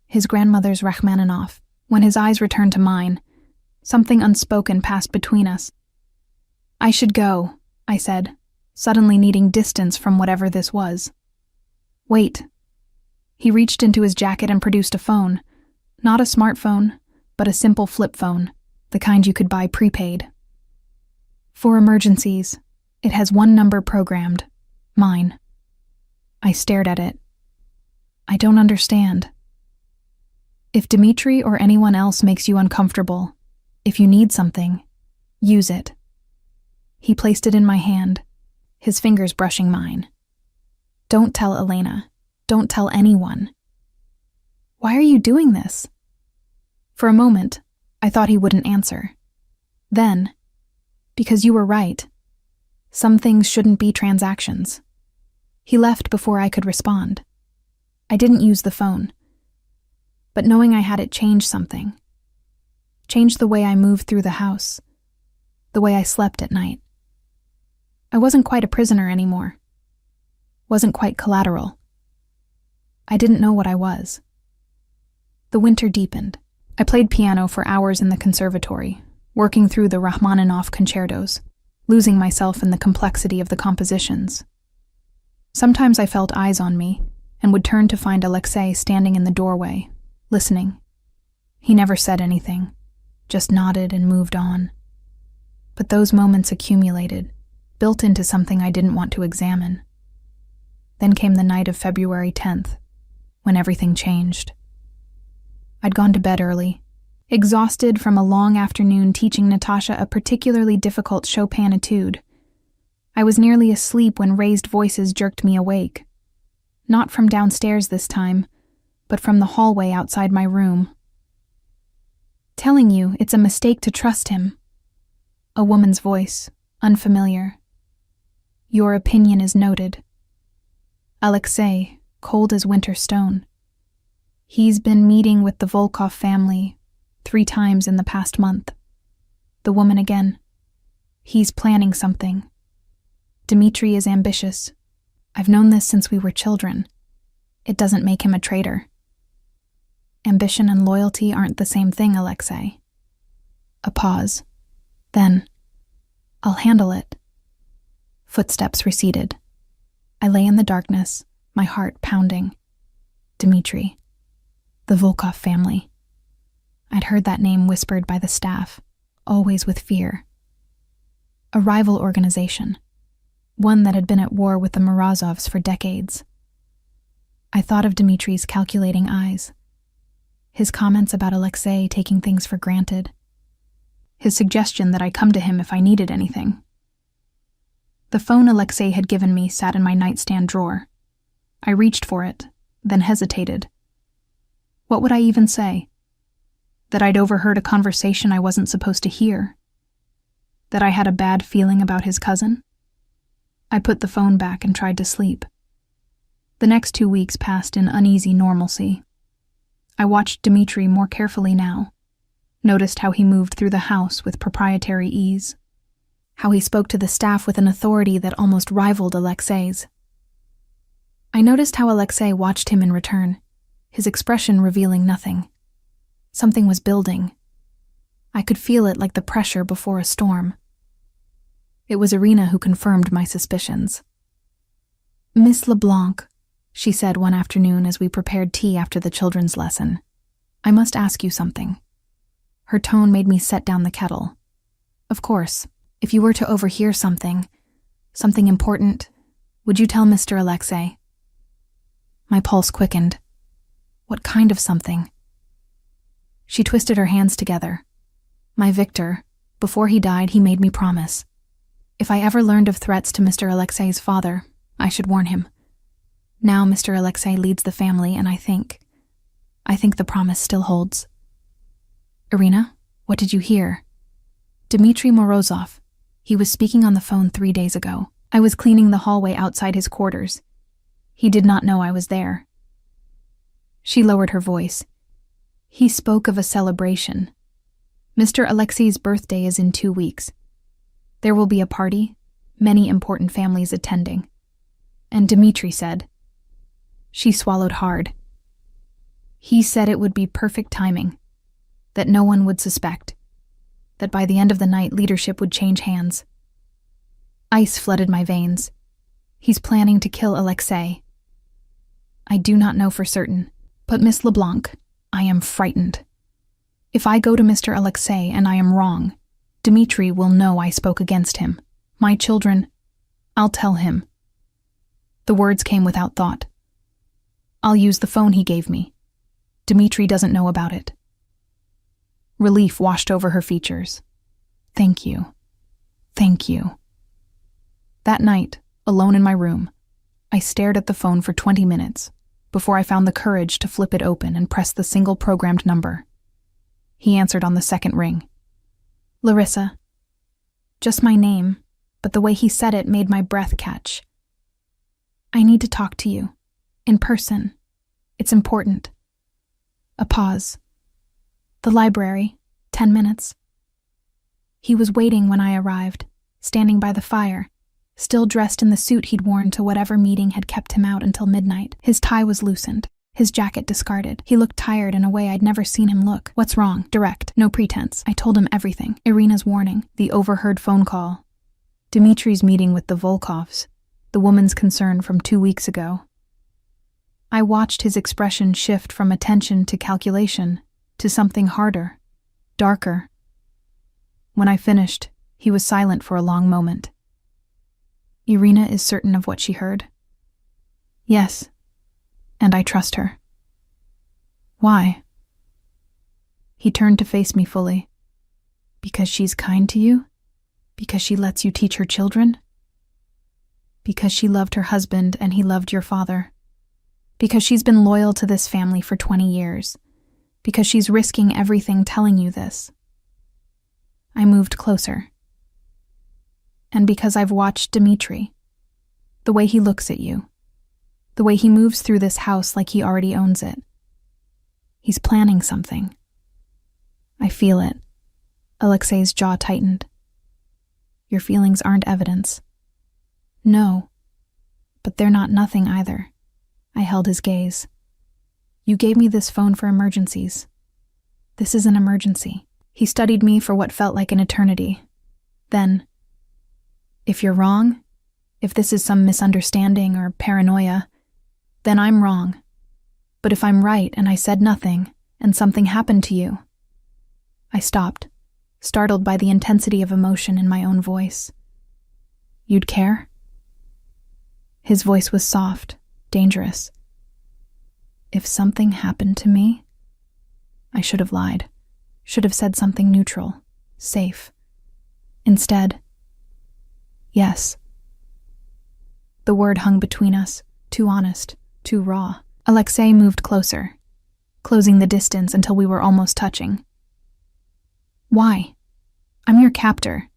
His grandmother's Rachmaninoff. When his eyes returned to mine, something unspoken passed between us. I should go, I said, suddenly needing distance from whatever this was. Wait. He reached into his jacket and produced a phone. Not a smartphone, but a simple flip phone, the kind you could buy prepaid. For emergencies, it has one number programmed. Mine. I stared at it. I don't understand. If Dmitri or anyone else makes you uncomfortable, if you need something, use it. He placed it in my hand, his fingers brushing mine. Don't tell Elena. Don't tell anyone. Why are you doing this? For a moment, I thought he wouldn't answer. Then, because you were right. Some things shouldn't be transactions. He left before I could respond. I didn't use the phone. But knowing I had it changed something. Changed the way I moved through the house. The way I slept at night. I wasn't quite a prisoner anymore. Wasn't quite collateral. I didn't know what I was. The winter deepened. I played piano for hours in the conservatory, working through the Rachmaninoff concertos, losing myself in the complexity of the compositions. Sometimes I felt eyes on me, and would turn to find Alexei standing in the doorway, listening. He never said anything, just nodded and moved on. But those moments accumulated, built into something I didn't want to examine. Then came the night of February 10th, when everything changed. I'd gone to bed early, exhausted from a long afternoon teaching Natasha a particularly difficult Chopin etude. I was nearly asleep when raised voices jerked me awake. Not from downstairs this time, but from the hallway outside my room. Telling you it's a mistake to trust him. A woman's voice, unfamiliar. Your opinion is noted. Alexei, cold as winter stone. He's been meeting with the Volkov family 3 times in the past month. The woman again. He's planning something. Dmitri is ambitious. I've known this since we were children. It doesn't make him a traitor. Ambition and loyalty aren't the same thing, Alexei. A pause. Then, I'll handle it. Footsteps receded. I lay in the darkness, my heart pounding. Dmitri. The Volkov family. I'd heard that name whispered by the staff, always with fear. A rival organization. One that had been at war with the Morozovs for decades. I thought of Dmitri's calculating eyes. His comments about Alexei taking things for granted. His suggestion that I come to him if I needed anything. The phone Alexei had given me sat in my nightstand drawer. I reached for it, then hesitated. What would I even say? That I'd overheard a conversation I wasn't supposed to hear? That I had a bad feeling about his cousin? I put the phone back and tried to sleep. The next 2 weeks passed in uneasy normalcy. I watched Dmitri more carefully now, noticed how he moved through the house with proprietary ease, how he spoke to the staff with an authority that almost rivaled Alexei's. I noticed how Alexei watched him in return, his expression revealing nothing. Something was building. I could feel it like the pressure before a storm. It was Irina who confirmed my suspicions. Miss LeBlanc, she said one afternoon as we prepared tea after the children's lesson, I must ask you something. Her tone made me set down the kettle. Of course, if you were to overhear something important, would you tell Mr. Alexei? My pulse quickened. What kind of something? She twisted her hands together. My Victor, before he died, he made me promise. If I ever learned of threats to Mr. Alexei's father, I should warn him. Now Mr. Alexei leads the family, and I think the promise still holds. Irina, what did you hear? Dmitry Morozov. He was speaking on the phone 3 days ago. I was cleaning the hallway outside his quarters. He did not know I was there. She lowered her voice. He spoke of a celebration. Mr. Alexei's birthday is in 2 weeks. There will be a party, many important families attending. And Dmitry said. She swallowed hard. He said it would be perfect timing, that no one would suspect, that by the end of the night leadership would change hands. Ice flooded my veins. He's planning to kill Alexei. I do not know for certain, but Miss LeBlanc, I am frightened. If I go to Mr. Alexei and I am wrong, Dmitry will know I spoke against him. My children, I'll tell him. The words came without thought. I'll use the phone he gave me. Dmitry doesn't know about it. Relief washed over her features. Thank you. Thank you. That night, alone in my room, I stared at the phone for 20 minutes before I found the courage to flip it open and press the single programmed number. He answered on the second ring. Larissa. Just my name, but the way he said it made my breath catch. I need to talk to you. In person. It's important. A pause. The library. 10 minutes. He was waiting when I arrived, standing by the fire, still dressed in the suit he'd worn to whatever meeting had kept him out until midnight. His tie was loosened, his jacket discarded. He looked tired in a way I'd never seen him look. What's wrong? Direct. No pretense. I told him everything. Irina's warning, the overheard phone call, Dmitry's meeting with the Volkovs, the woman's concern from 2 weeks ago. I watched his expression shift from attention to calculation to something harder, darker. When I finished, he was silent for a long moment. Irina is certain of what she heard? Yes, and I trust her. Why? He turned to face me fully. Because she's kind to you? Because she lets you teach her children? Because she loved her husband and he loved your father? Because she's been loyal to this family for 20 years. Because she's risking everything telling you this. I moved closer. And because I've watched Dmitry. The way he looks at you. The way he moves through this house like he already owns it. He's planning something. I feel it. Alexei's jaw tightened. Your feelings aren't evidence. No. But they're not nothing either. I held his gaze. You gave me this phone for emergencies. This is an emergency. He studied me for what felt like an eternity. Then, if you're wrong, if this is some misunderstanding or paranoia, then I'm wrong. But if I'm right and I said nothing, and something happened to you. I stopped, startled by the intensity of emotion in my own voice. You'd care? His voice was soft, dangerous. If something happened to me, I should have lied, should have said something neutral, safe. Instead, yes. The word hung between us, too honest, too raw. Alexei moved closer, closing the distance until we were almost touching. Why? I'm your captor,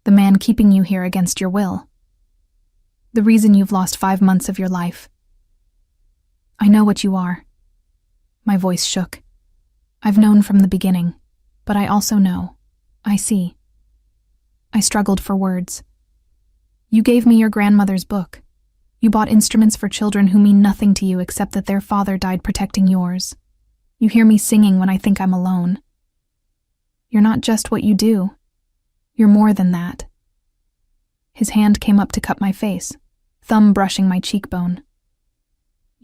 the man keeping you here against your will. The reason you've lost 5 months of your life. I know what you are. My voice shook. I've known from the beginning, but I also know. I see. I struggled for words. You gave me your grandmother's book. You bought instruments for children who mean nothing to you except that their father died protecting yours. You hear me singing when I think I'm alone. You're not just what you do. You're more than that. His hand came up to cup my face, thumb brushing my cheekbone.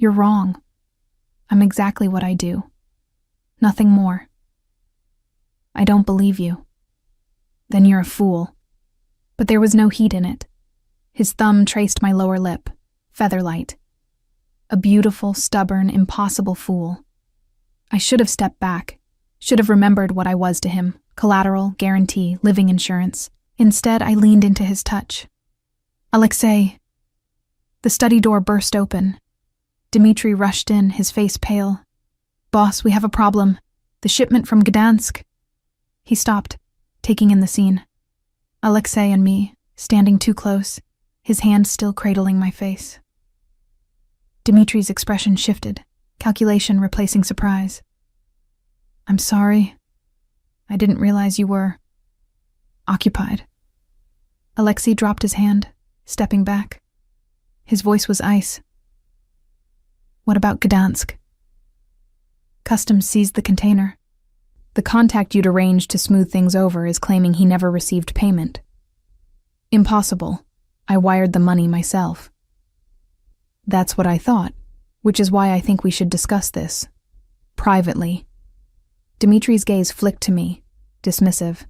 You're wrong. I'm exactly what I do. Nothing more. I don't believe you." "Then you're a fool." But there was no heat in it. His thumb traced my lower lip, featherlight. A beautiful, stubborn, impossible fool. I should have stepped back, should have remembered what I was to him: collateral, guarantee, living insurance. Instead, I leaned into his touch. "Alexei." The study door burst open. Dmitri rushed in, his face pale. "Boss, we have a problem. The shipment from Gdansk." He stopped, taking in the scene. Alexei and me, standing too close, his hand still cradling my face. Dmitri's expression shifted, calculation replacing surprise. "I'm sorry. I didn't realize you were occupied." Alexei dropped his hand, stepping back. His voice was ice. "What about Gdansk?" "Customs seized the container. The contact you'd arranged to smooth things over is claiming he never received payment." "Impossible. I wired the money myself." "That's what I thought, which is why I think we should discuss this. Privately." Dmitri's gaze flicked to me, dismissive.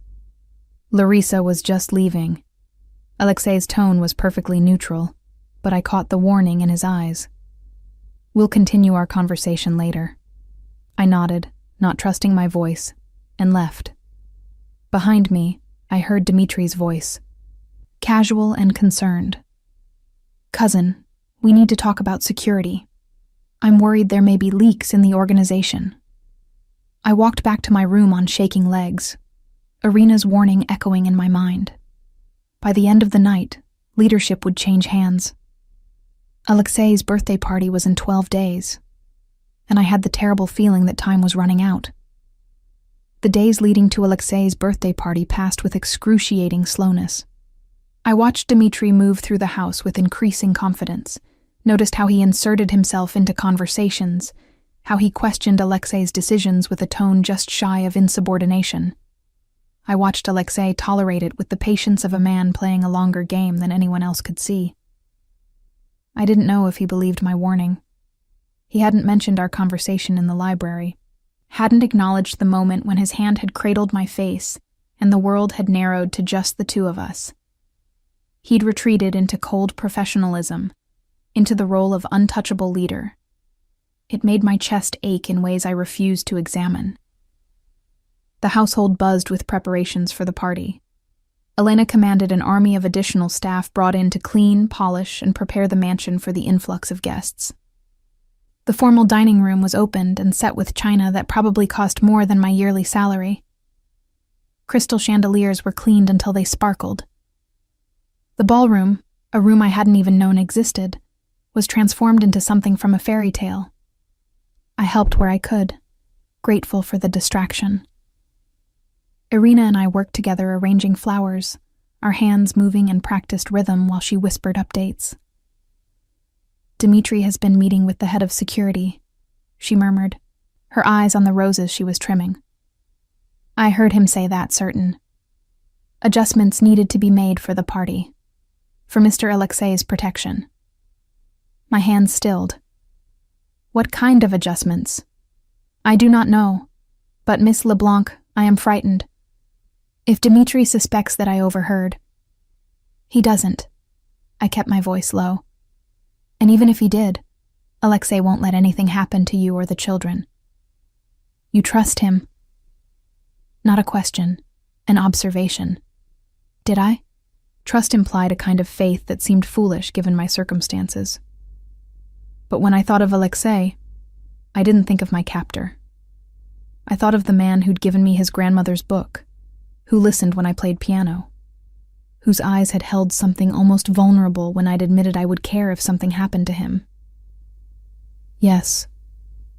Larissa was just leaving. Alexei's tone was perfectly neutral, but I caught the warning in his eyes. "We'll continue our conversation later." I nodded, not trusting my voice, and left. Behind me, I heard Dmitri's voice, casual and concerned. "Cousin, we need to talk about security. I'm worried there may be leaks in the organization." I walked back to my room on shaking legs, Irina's warning echoing in my mind. By the end of the night, leadership would change hands. Alexei's birthday party was in 12 days, and I had the terrible feeling that time was running out. The days leading to Alexei's birthday party passed with excruciating slowness. I watched Dmitri move through the house with increasing confidence, noticed how he inserted himself into conversations, how he questioned Alexei's decisions with a tone just shy of insubordination. I watched Alexei tolerate it with the patience of a man playing a longer game than anyone else could see. I didn't know if he believed my warning. He hadn't mentioned our conversation in the library, hadn't acknowledged the moment when his hand had cradled my face and the world had narrowed to just the two of us. He'd retreated into cold professionalism, into the role of untouchable leader. It made my chest ache in ways I refused to examine. The household buzzed with preparations for the party. Elena commanded an army of additional staff brought in to clean, polish, and prepare the mansion for the influx of guests. The formal dining room was opened and set with china that probably cost more than my yearly salary. Crystal chandeliers were cleaned until they sparkled. The ballroom, a room I hadn't even known existed, was transformed into something from a fairy tale. I helped where I could, grateful for the distraction. Irina and I worked together arranging flowers, our hands moving in practiced rhythm while she whispered updates. "Dmitri has been meeting with the head of security," she murmured, her eyes on the roses she was trimming. I heard him say that, certain. Adjustments needed to be made for the party, for Mr. Alexei's protection. My hands stilled. What kind of adjustments? I do not know, but Miss LeBlanc, I am frightened. If Dmitri suspects that I overheard. He doesn't. I kept my voice low. And even if he did, Alexei won't let anything happen to you or the children. You trust him? Not a question, an observation. Did I? Trust implied a kind of faith that seemed foolish given my circumstances. But when I thought of Alexei, I didn't think of my captor. I thought of the man who'd given me his grandmother's book, who listened when I played piano, whose eyes had held something almost vulnerable when I'd admitted I would care if something happened to him. Yes,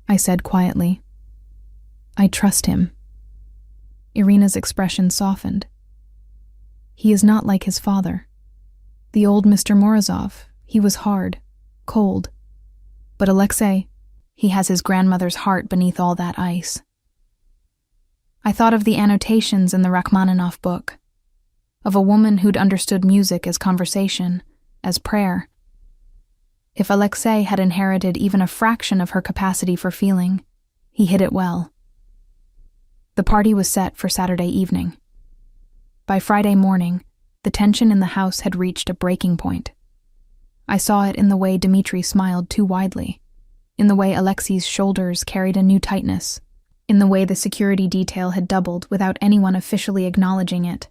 I said quietly. I trust him. Irina's expression softened. He is not like his father. The old Mr. Morozov, he was hard, cold. But Alexei, he has his grandmother's heart beneath all that ice. I thought of the annotations in the Rachmaninoff book, of a woman who'd understood music as conversation, as prayer. If Alexei had inherited even a fraction of her capacity for feeling, he hid it well. The party was set for Saturday evening. By Friday morning, the tension in the house had reached a breaking point. I saw it in the way Dmitri smiled too widely, in the way Alexei's shoulders carried a new tightness, in the way the security detail had doubled without anyone officially acknowledging it.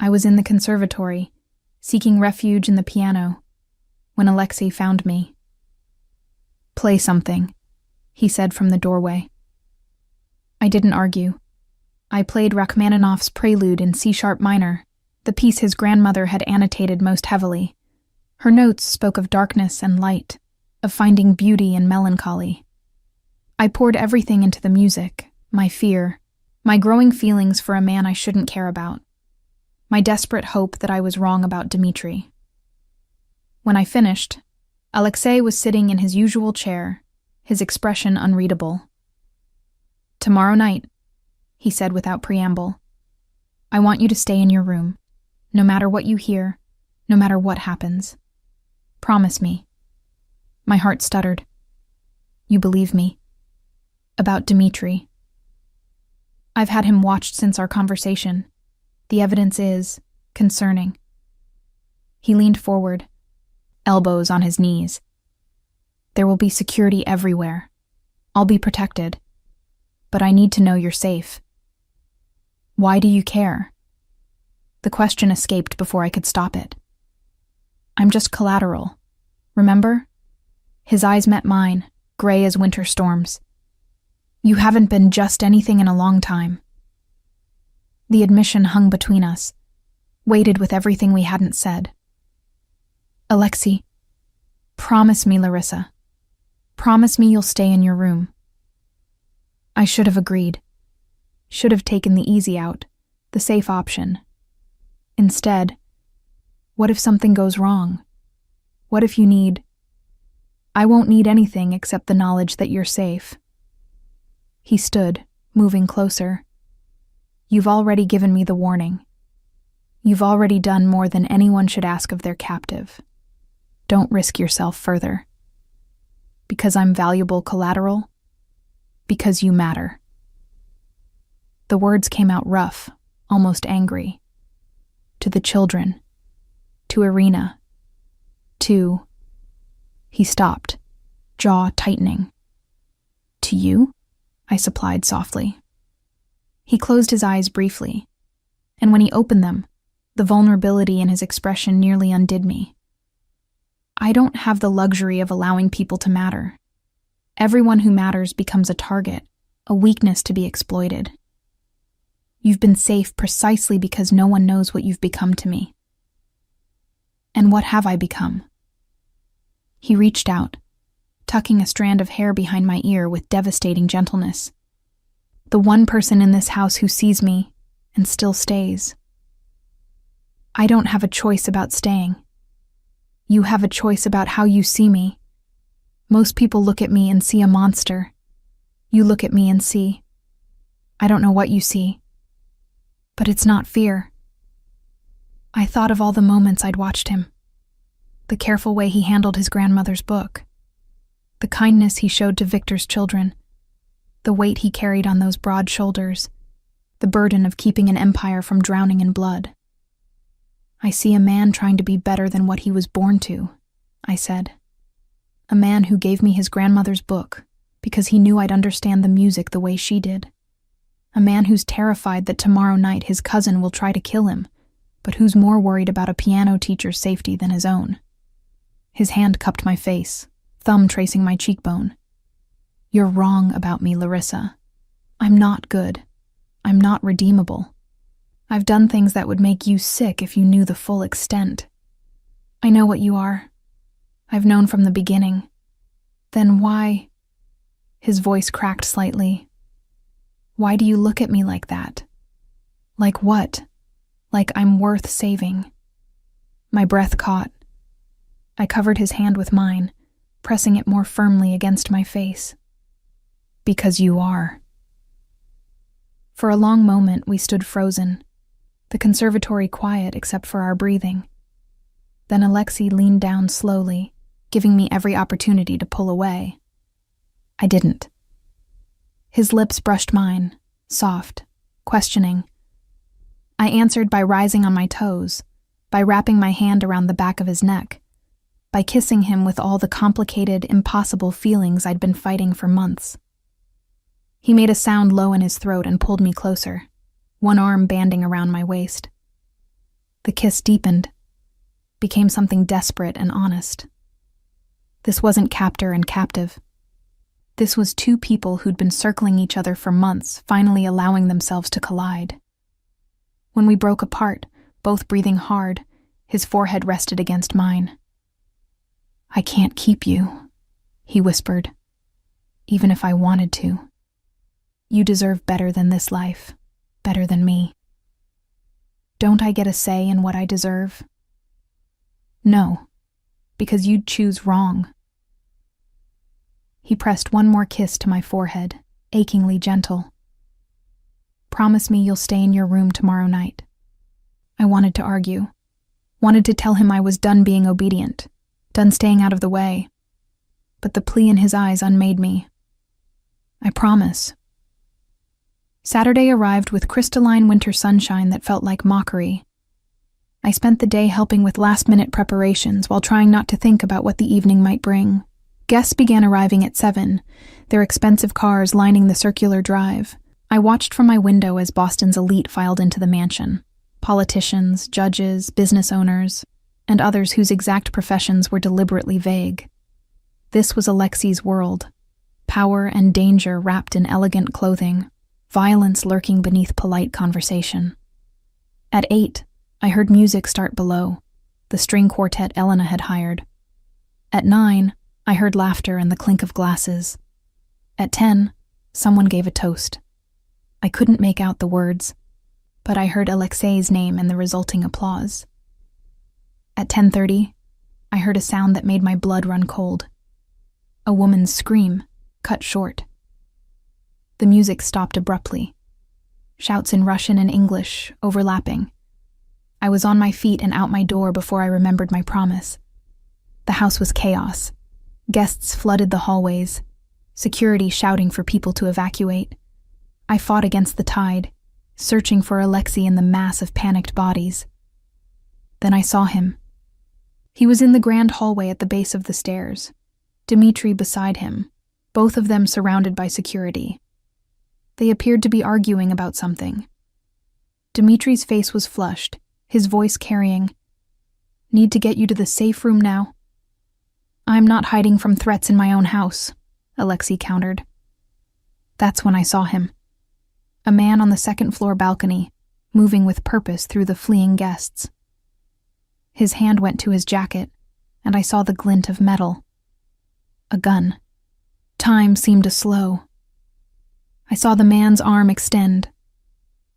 I was in the conservatory, seeking refuge in the piano, when Alexei found me. "Play something," he said from the doorway. I didn't argue. I played Rachmaninoff's Prelude in C-sharp minor, the piece his grandmother had annotated most heavily. Her notes spoke of darkness and light, of finding beauty and melancholy. I poured everything into the music, my fear, my growing feelings for a man I shouldn't care about, my desperate hope that I was wrong about Dmitri. When I finished, Alexei was sitting in his usual chair, his expression unreadable. "Tomorrow night," he said without preamble, "I want you to stay in your room, no matter what you hear, no matter what happens. Promise me." My heart stuttered. "You believe me? About Dmitri?" "I've had him watched since our conversation. The evidence is concerning." He leaned forward, elbows on his knees. "There will be security everywhere. I'll be protected. But I need to know you're safe." "Why do you care?" The question escaped before I could stop it. "I'm just collateral. Remember?" His eyes met mine, gray as winter storms. "You haven't been just anything in a long time." The admission hung between us, weighted with everything we hadn't said. "Alexei, promise me, Larissa. Promise me you'll stay in your room." I should have agreed. Should have taken the easy out, the safe option. Instead, what if something goes wrong? What if you need... I won't need anything except the knowledge that you're safe. He stood, moving closer. "You've already given me the warning. You've already done more than anyone should ask of their captive. Don't risk yourself further. Because I'm valuable collateral? Because you matter." The words came out rough, almost angry. "To the children. To Irina. To..." He stopped, jaw tightening. "To you?" I supplied softly. He closed his eyes briefly, and when he opened them, the vulnerability in his expression nearly undid me. I don't have the luxury of allowing people to matter. Everyone who matters becomes a target, a weakness to be exploited. You've been safe precisely because no one knows what you've become to me. And what have I become? He reached out, tucking a strand of hair behind my ear with devastating gentleness. The one person in this house who sees me and still stays. I don't have a choice about staying. You have a choice about how you see me. Most people look at me and see a monster. You look at me and see... I don't know what you see. But it's not fear. I thought of all the moments I'd watched him. The careful way he handled his grandmother's book. The kindness he showed to Victor's children. The weight he carried on those broad shoulders. The burden of keeping an empire from drowning in blood. I see a man trying to be better than what he was born to, I said. A man who gave me his grandmother's book because he knew I'd understand the music the way she did. A man who's terrified that tomorrow night his cousin will try to kill him, but who's more worried about a piano teacher's safety than his own. His hand cupped my face, thumb tracing my cheekbone. "You're wrong about me, Larissa. I'm not good. I'm not redeemable. I've done things that would make you sick if you knew the full extent. I know what you are. I've known from the beginning. Then why..." His voice cracked slightly. "Why do you look at me like that? Like what? Like I'm worth saving." My breath caught. I covered his hand with mine, pressing it more firmly against my face. "Because you are." For a long moment we stood frozen, the conservatory quiet except for our breathing. Then Alexei leaned down slowly, giving me every opportunity to pull away. I didn't. His lips brushed mine, soft, questioning. I answered by rising on my toes, by wrapping my hand around the back of his neck, by kissing him with all the complicated, impossible feelings I'd been fighting for months. He made a sound low in his throat and pulled me closer, one arm banding around my waist. The kiss deepened, became something desperate and honest. This wasn't captor and captive. This was two people who'd been circling each other for months, finally allowing themselves to collide. When we broke apart, both breathing hard, his forehead rested against mine. "I can't keep you," he whispered, "even if I wanted to. You deserve better than this life, better than me. Don't I get a say in what I deserve?" "No, because you'd choose wrong." He pressed one more kiss to my forehead, achingly gentle. "Promise me you'll stay in your room tomorrow night." I wanted to argue, wanted to tell him I was done being obedient, done staying out of the way, but the plea in his eyes unmade me. "I promise." Saturday arrived with crystalline winter sunshine that felt like mockery. I spent the day helping with last-minute preparations while trying not to think about what the evening might bring. Guests began arriving at 7, their expensive cars lining the circular drive. I watched from my window as Boston's elite filed into the mansion. Politicians, judges, business owners, and others whose exact professions were deliberately vague. This was Alexei's world. Power and danger wrapped in elegant clothing, violence lurking beneath polite conversation. At 8, I heard music start below, the string quartet Elena had hired. At 9, I heard laughter and the clink of glasses. At 10, someone gave a toast. I couldn't make out the words, but I heard Alexei's name and the resulting applause. At 10:30, I heard a sound that made my blood run cold. A woman's scream, cut short. The music stopped abruptly. Shouts in Russian and English, overlapping. I was on my feet and out my door before I remembered my promise. The house was chaos. Guests flooded the hallways, security shouting for people to evacuate. I fought against the tide, searching for Alexei in the mass of panicked bodies. Then I saw him. He was in the grand hallway at the base of the stairs, Dmitri beside him, both of them surrounded by security. They appeared to be arguing about something. Dmitri's face was flushed, his voice carrying, "Need to get you to the safe room now." "I'm not hiding from threats in my own house," Alexei countered. That's when I saw him. A man on the second-floor balcony, moving with purpose through the fleeing guests. His hand went to his jacket, and I saw the glint of metal. A gun. Time seemed to slow. I saw the man's arm extend,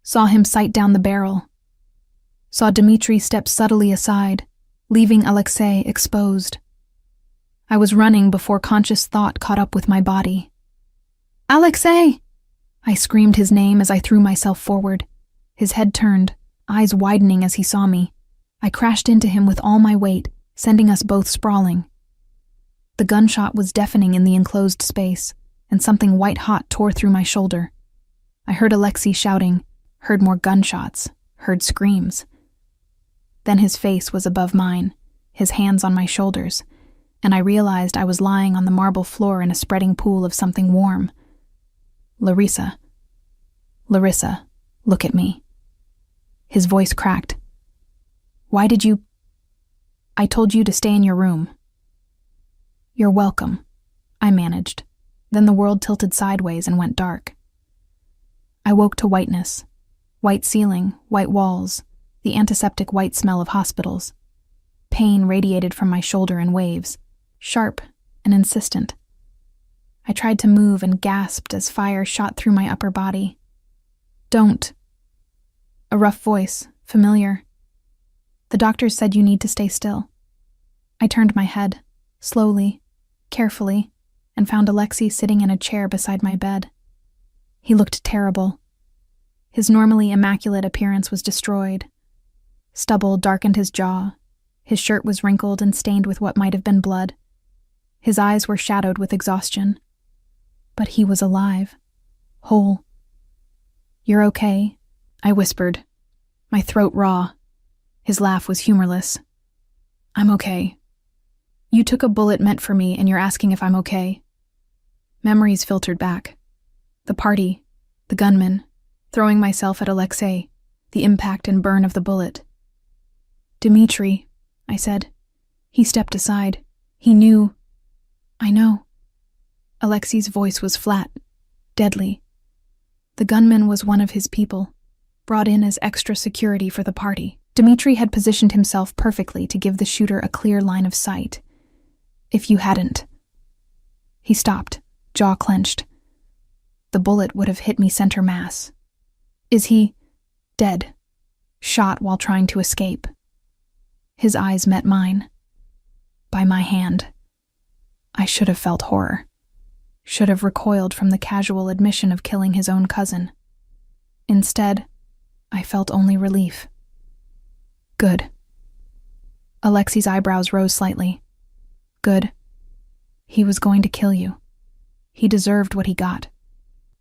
saw him sight down the barrel, saw Dmitri step subtly aside, leaving Alexei exposed. I was running before conscious thought caught up with my body. "Alexei!" I screamed his name as I threw myself forward. His head turned, eyes widening as he saw me. I crashed into him with all my weight, sending us both sprawling. The gunshot was deafening in the enclosed space, and something white-hot tore through my shoulder. I heard Alexei shouting, heard more gunshots, heard screams. Then his face was above mine, his hands on my shoulders, and I realized I was lying on the marble floor in a spreading pool of something warm. "Larissa, look at me." His voice cracked. "Why did you—" "I told you to stay in your room." "You're welcome," I managed. Then the world tilted sideways and went dark. I woke to whiteness. White ceiling, white walls, the antiseptic white smell of hospitals. Pain radiated from my shoulder in waves, sharp and insistent. I tried to move and gasped as fire shot through my upper body. "Don't." A rough voice, familiar. "The doctors said you need to stay still." I turned my head, slowly, carefully, and found Alexei sitting in a chair beside my bed. He looked terrible. His normally immaculate appearance was destroyed. Stubble darkened his jaw. His shirt was wrinkled and stained with what might have been blood. His eyes were shadowed with exhaustion. But he was alive, whole. You're okay, I whispered, my throat raw. His laugh was humorless. I'm okay. You took a bullet meant for me and you're asking if I'm okay. Memories filtered back. The party, the gunman, throwing myself at Alexei, the impact and burn of the bullet. Dmitri, I said. He stepped aside. He knew. I know. Alexei's voice was flat, deadly. The gunman was one of his people, brought in as extra security for the party. Dmitri had positioned himself perfectly to give the shooter a clear line of sight. If you hadn't. He stopped, jaw clenched. The bullet would have hit me center mass. Is he dead? Shot while trying to escape. His eyes met mine. By my hand. I should have felt horror. Should have recoiled from the casual admission of killing his own cousin. Instead, I felt only relief. Good. Alexei's eyebrows rose slightly. Good. He was going to kill you. He deserved what he got.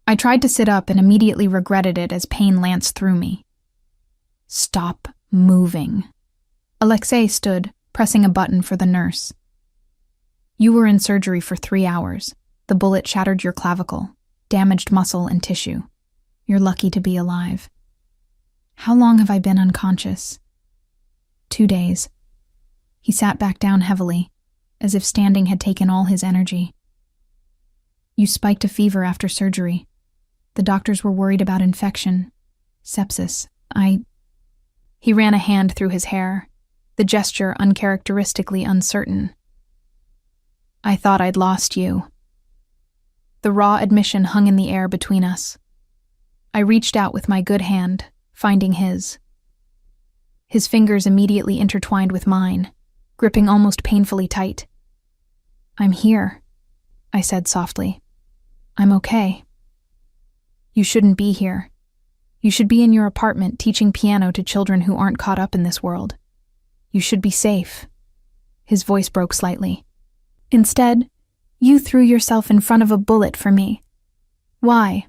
I tried to sit up and immediately regretted it as pain lanced through me. Stop moving. Alexei stood, pressing a button for the nurse. You were in surgery for 3 hours. The bullet shattered your clavicle, damaged muscle and tissue. You're lucky to be alive. How long have I been unconscious? 2 days. He sat back down heavily, as if standing had taken all his energy. You spiked a fever after surgery. The doctors were worried about infection, sepsis. He ran a hand through his hair, the gesture uncharacteristically uncertain. I thought I'd lost you. The raw admission hung in the air between us. I reached out with my good hand, finding his. His fingers immediately intertwined with mine, gripping almost painfully tight. I'm here, I said softly. I'm okay. You shouldn't be here. You should be in your apartment teaching piano to children who aren't caught up in this world. You should be safe. His voice broke slightly. Instead, you threw yourself in front of a bullet for me. Why?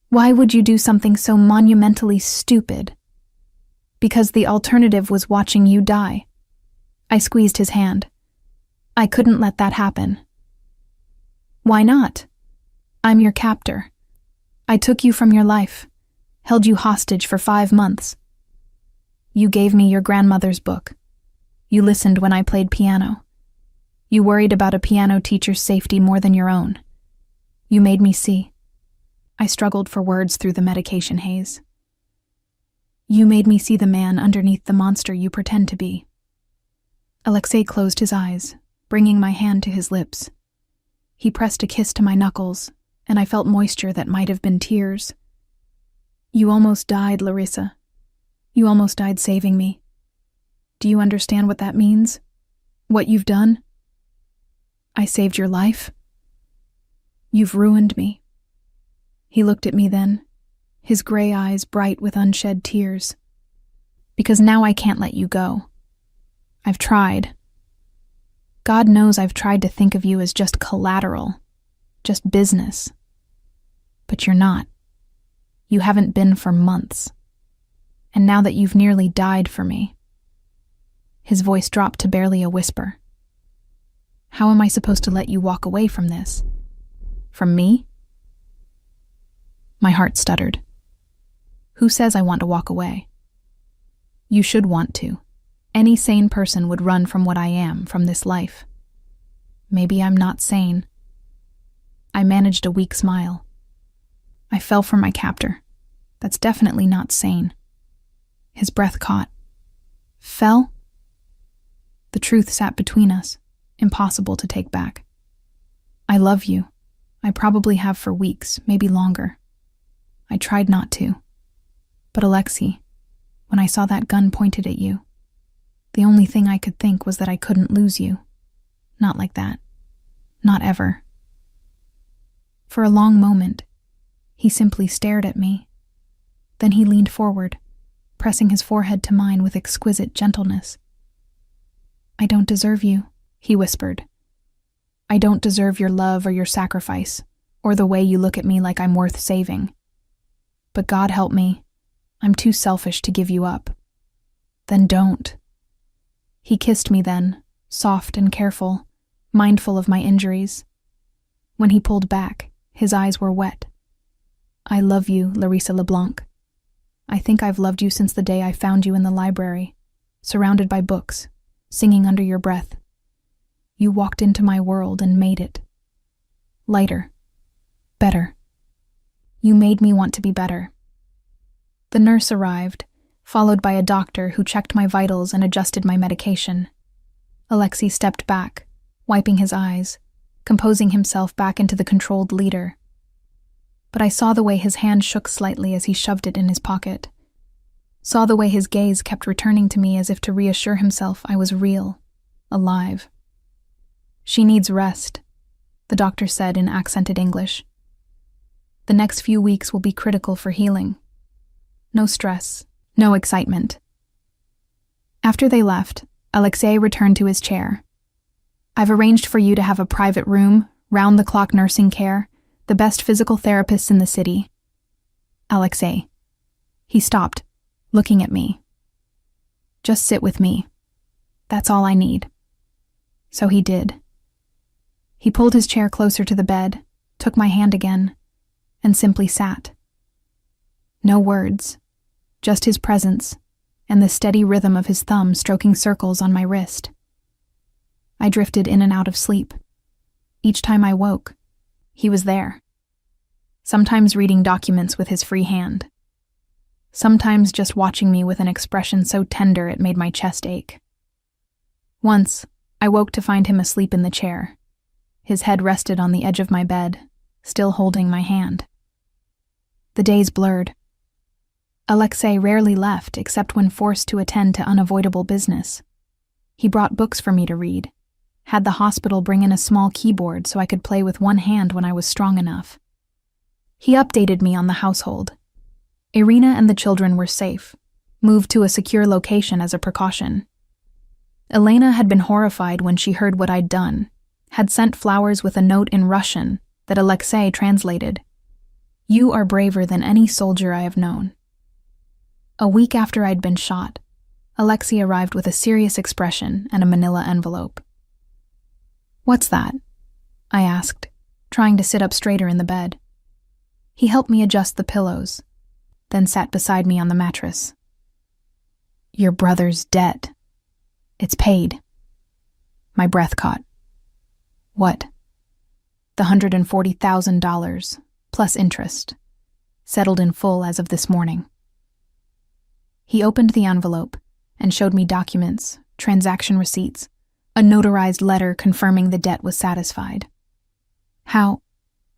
Why would you do something so monumentally stupid? Because the alternative was watching you die. I squeezed his hand. I couldn't let that happen. Why not? I'm your captor. I took you from your life, held you hostage for 5 months. You gave me your grandmother's book. You listened when I played piano. You worried about a piano teacher's safety more than your own. You made me see. I struggled for words through the medication haze. You made me see the man underneath the monster you pretend to be. Alexei closed his eyes, bringing my hand to his lips. He pressed a kiss to my knuckles, and I felt moisture that might have been tears. You almost died, Larissa. You almost died saving me. Do you understand what that means? What you've done? I saved your life. You've ruined me. He looked at me then, his gray eyes bright with unshed tears. Because now I can't let you go. I've tried. God knows I've tried to think of you as just collateral, just business. But you're not. You haven't been for months. And now that you've nearly died for me. His voice dropped to barely a whisper. How am I supposed to let you walk away from this? From me? My heart stuttered. Who says I want to walk away? You should want to. Any sane person would run from what I am, from this life. Maybe I'm not sane. I managed a weak smile. I fell for my captor. That's definitely not sane. His breath caught. Fell? The truth sat between us, impossible to take back. I love you. I probably have for weeks, maybe longer. I tried not to. But Alexei, when I saw that gun pointed at you, the only thing I could think was that I couldn't lose you. Not like that. Not ever. For a long moment, he simply stared at me. Then he leaned forward, pressing his forehead to mine with exquisite gentleness. I don't deserve you, he whispered. I don't deserve your love or your sacrifice, or the way you look at me like I'm worth saving. But God help me, I'm too selfish to give you up. Then don't. He kissed me then, soft and careful, mindful of my injuries. When he pulled back, his eyes were wet. I love you, Larissa LeBlanc. I think I've loved you since the day I found you in the library, surrounded by books, singing under your breath. You walked into my world and made it lighter, better. You made me want to be better. The nurse arrived, followed by a doctor who checked my vitals and adjusted my medication. Alexei stepped back, wiping his eyes, composing himself back into the controlled leader. But I saw the way his hand shook slightly as he shoved it in his pocket. Saw the way his gaze kept returning to me as if to reassure himself I was real, alive. She needs rest, the doctor said in accented English. The next few weeks will be critical for healing. No stress, no excitement. After they left, Alexei returned to his chair. I've arranged for you to have a private room, round-the-clock nursing care, the best physical therapists in the city. Alexei. He stopped, looking at me. Just sit with me. That's all I need. So he did. He pulled his chair closer to the bed, took my hand again, and simply sat. No words, just his presence and the steady rhythm of his thumb stroking circles on my wrist. I drifted in and out of sleep. Each time I woke, he was there. Sometimes reading documents with his free hand. Sometimes just watching me with an expression so tender it made my chest ache. Once, I woke to find him asleep in the chair. His head rested on the edge of my bed, still holding my hand. The days blurred. Alexei rarely left except when forced to attend to unavoidable business. He brought books for me to read, had the hospital bring in a small keyboard so I could play with one hand when I was strong enough. He updated me on the household. Irina and the children were safe, moved to a secure location as a precaution. Elena had been horrified when she heard what I'd done, had sent flowers with a note in Russian that Alexei translated. You are braver than any soldier I have known. A week after I'd been shot, Alexei arrived with a serious expression and a manila envelope. What's that? I asked, trying to sit up straighter in the bed. He helped me adjust the pillows, then sat beside me on the mattress. Your brother's debt. It's paid. My breath caught. What? The $140,000, plus interest, settled in full as of this morning. He opened the envelope and showed me documents, transaction receipts, a notarized letter confirming the debt was satisfied. How?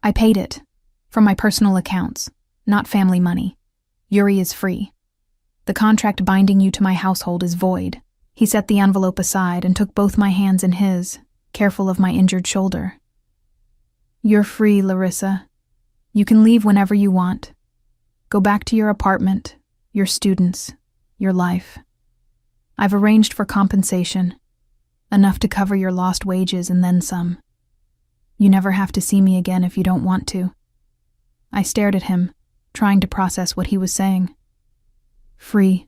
I paid it, from my personal accounts, not family money. Yuri is free. The contract binding you to my household is void. He set the envelope aside and took both my hands in his, careful of my injured shoulder. You're free, Larissa. You can leave whenever you want. Go back to your apartment, your students, your life. I've arranged for compensation, enough to cover your lost wages and then some. You never have to see me again if you don't want to. I stared at him, trying to process what he was saying. Free.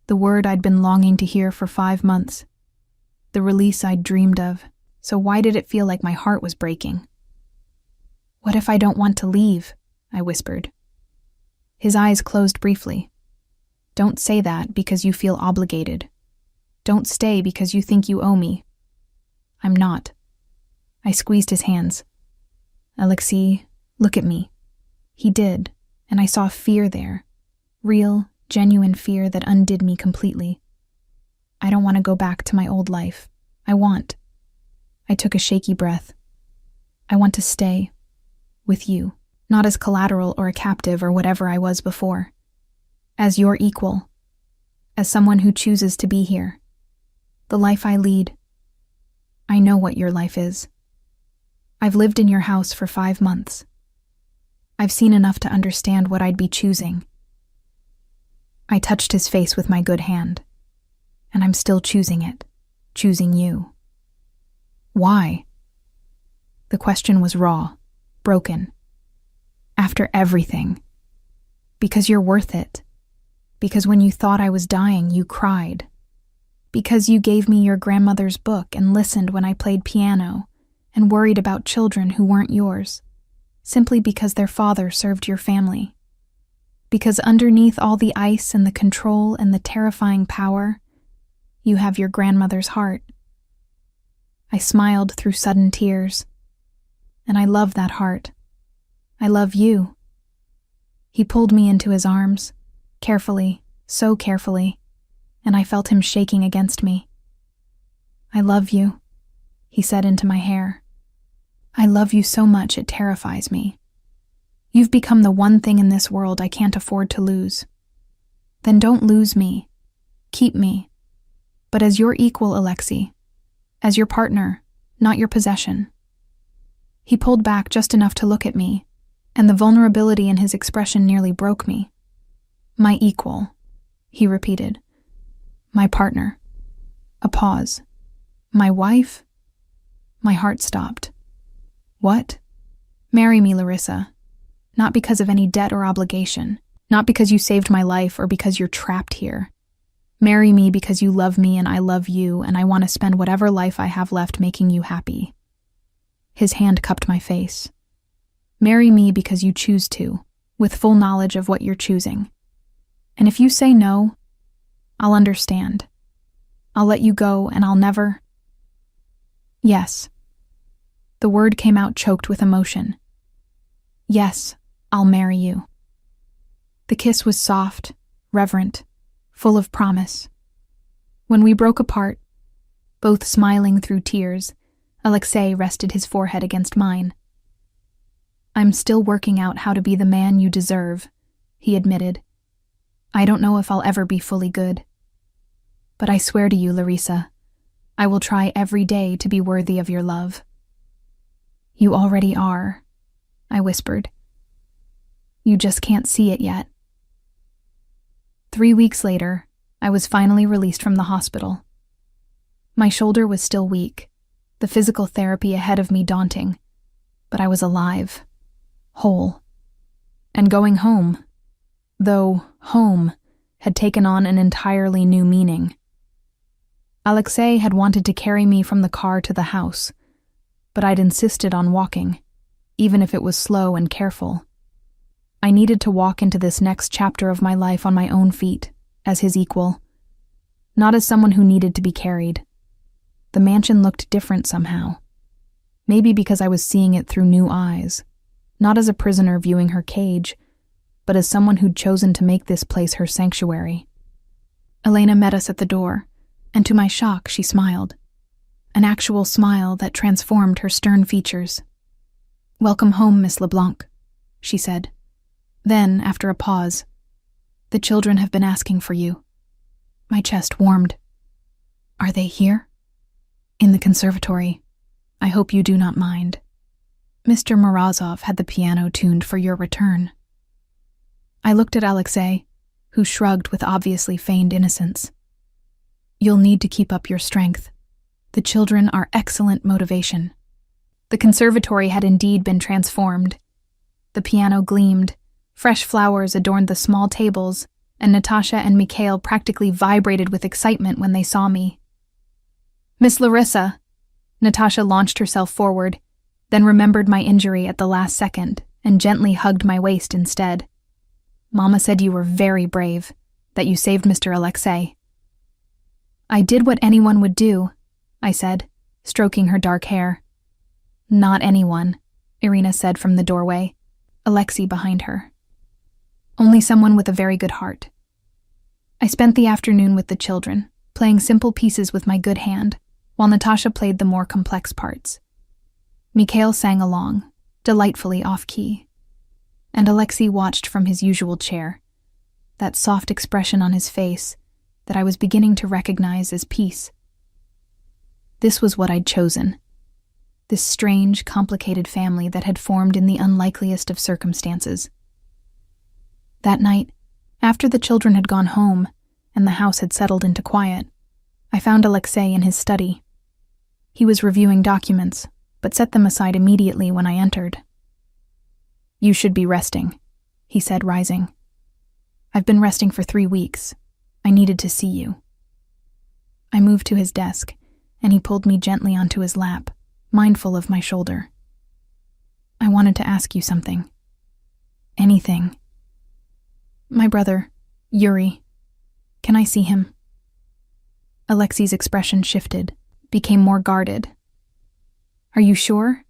The word I'd been longing to hear for 5 months. The release I'd dreamed of, so why did it feel like my heart was breaking? What if I don't want to leave? I whispered. His eyes closed briefly. Don't say that because you feel obligated. Don't stay because you think you owe me. I'm not. I squeezed his hands. Alexei, look at me. He did, and I saw fear there. Real, genuine fear that undid me completely. I don't want to go back to my old life. I took a shaky breath. I want to stay. With you. Not as collateral or a captive or whatever I was before. As your equal. As someone who chooses to be here. The life I lead. I know what your life is. I've lived in your house for 5 months. I've seen enough to understand what I'd be choosing. I touched his face with my good hand. And I'm still choosing it. Choosing you. Why? The question was raw, broken. After everything. Because you're worth it. Because when you thought I was dying, you cried. Because you gave me your grandmother's book and listened when I played piano and worried about children who weren't yours, simply because their father served your family. Because underneath all the ice and the control and the terrifying power, you have your grandmother's heart. I smiled through sudden tears. And I love that heart. I love you. He pulled me into his arms, carefully, so carefully, and I felt him shaking against me. I love you, he said into my hair. I love you so much it terrifies me. You've become the one thing in this world I can't afford to lose. Then don't lose me. Keep me. But as your equal, Alexei. As your partner, not your possession. He pulled back just enough to look at me, and the vulnerability in his expression nearly broke me. My equal, he repeated. My partner. A pause. My wife? My heart stopped. What? Marry me, Larissa. Not because of any debt or obligation. Not because you saved my life or because you're trapped here. Marry me because you love me and I love you and I want to spend whatever life I have left making you happy. His hand cupped my face. Marry me because you choose to, with full knowledge of what you're choosing. And if you say no, I'll understand. I'll let you go and I'll never... Yes. The word came out choked with emotion. Yes, I'll marry you. The kiss was soft, reverent, full of promise. When we broke apart, both smiling through tears, Alexei rested his forehead against mine. I'm still working out how to be the man you deserve, he admitted. I don't know if I'll ever be fully good. But I swear to you, Larissa, I will try every day to be worthy of your love. You already are, I whispered. You just can't see it yet. 3 weeks later, I was finally released from the hospital. My shoulder was still weak, the physical therapy ahead of me daunting, but I was alive, whole, and going home, though home had taken on an entirely new meaning. Alexei had wanted to carry me from the car to the house, but I'd insisted on walking, even if it was slow and careful. I needed to walk into this next chapter of my life on my own feet, as his equal, not as someone who needed to be carried. The mansion looked different somehow. Maybe because I was seeing it through new eyes, not as a prisoner viewing her cage, but as someone who'd chosen to make this place her sanctuary. Elena met us at the door, and to my shock she smiled. An actual smile that transformed her stern features. "Welcome home, Miss LeBlanc," she said. Then, after a pause, "The children have been asking for you." My chest warmed. "Are they here?" "In the conservatory. I hope you do not mind. Mr. Morozov had the piano tuned for your return." I looked at Alexei, who shrugged with obviously feigned innocence. "You'll need to keep up your strength. The children are excellent motivation." The conservatory had indeed been transformed. The piano gleamed, fresh flowers adorned the small tables, and Natasha and Mikhail practically vibrated with excitement when they saw me. "Miss Larissa," Natasha launched herself forward, then remembered my injury at the last second and gently hugged my waist instead. "Mama said you were very brave, that you saved Mr. Alexei." "I did what anyone would do," I said, stroking her dark hair. "Not anyone," Irina said from the doorway, Alexei behind her. "Only someone with a very good heart." I spent the afternoon with the children, playing simple pieces with my good hand, while Natasha played the more complex parts. Mikhail sang along, delightfully off-key, and Alexei watched from his usual chair, that soft expression on his face that I was beginning to recognize as peace. This was what I'd chosen. This strange, complicated family that had formed in the unlikeliest of circumstances. That night, after the children had gone home and the house had settled into quiet, I found Alexei in his study. He was reviewing documents, but set them aside immediately when I entered. "You should be resting," he said, rising. I've been resting for 3 weeks. I needed to see you. I moved to his desk, and he pulled me gently onto his lap, mindful of my shoulder. I wanted to ask you something. Anything. My brother, Yuri. Can I see him? Alexei's expression shifted, became more guarded. Are you sure?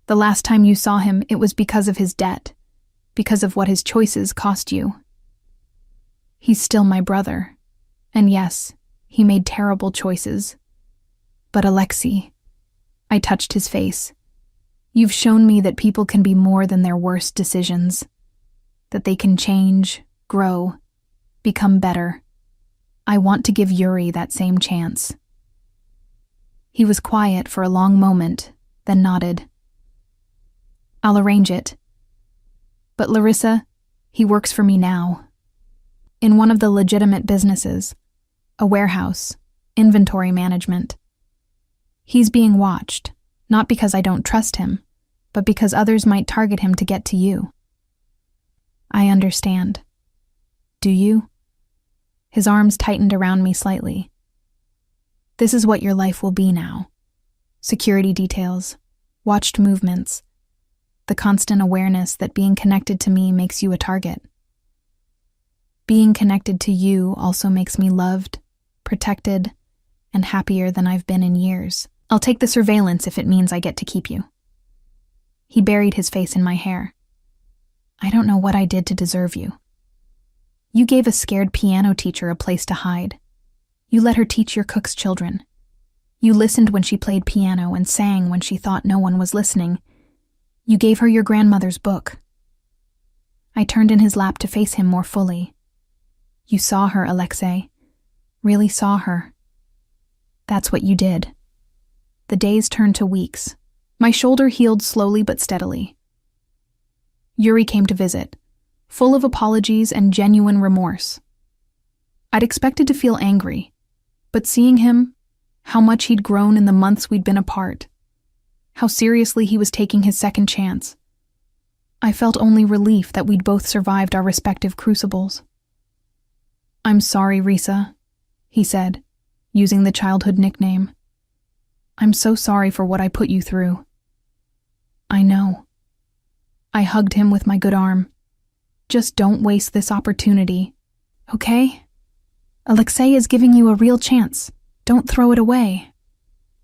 The last time you saw him, it was because of his debt, because of what his choices cost you. He's still my brother, and yes, he made terrible choices. But Alexei, I touched his face. You've shown me that people can be more than their worst decisions, that they can change, grow, become better. I want to give Yuri that same chance. He was quiet for a long moment, then nodded. I'll arrange it. But Larissa, he works for me now. In one of the legitimate businesses, a warehouse, inventory management. He's being watched, not because I don't trust him, but because others might target him to get to you. I understand. Do you? His arms tightened around me slightly. This is what your life will be now. Security details, watched movements, the constant awareness that being connected to me makes you a target. Being connected to you also makes me loved, protected, and happier than I've been in years. I'll take the surveillance if it means I get to keep you. He buried his face in my hair. I don't know what I did to deserve you. You gave a scared piano teacher a place to hide. You let her teach your cook's children. You listened when she played piano and sang when she thought no one was listening. You gave her your grandmother's book. I turned in his lap to face him more fully. You saw her, Alexei. Really saw her. That's what you did. The days turned to weeks. My shoulder healed slowly but steadily. Yuri came to visit, full of apologies and genuine remorse. I'd expected to feel angry, but seeing him, how much he'd grown in the months we'd been apart, how seriously he was taking his second chance, I felt only relief that we'd both survived our respective crucibles. I'm sorry, Risa, he said, using the childhood nickname. I'm so sorry for what I put you through. I know. I hugged him with my good arm. Just don't waste this opportunity, okay? Alexei is giving you a real chance. Don't throw it away.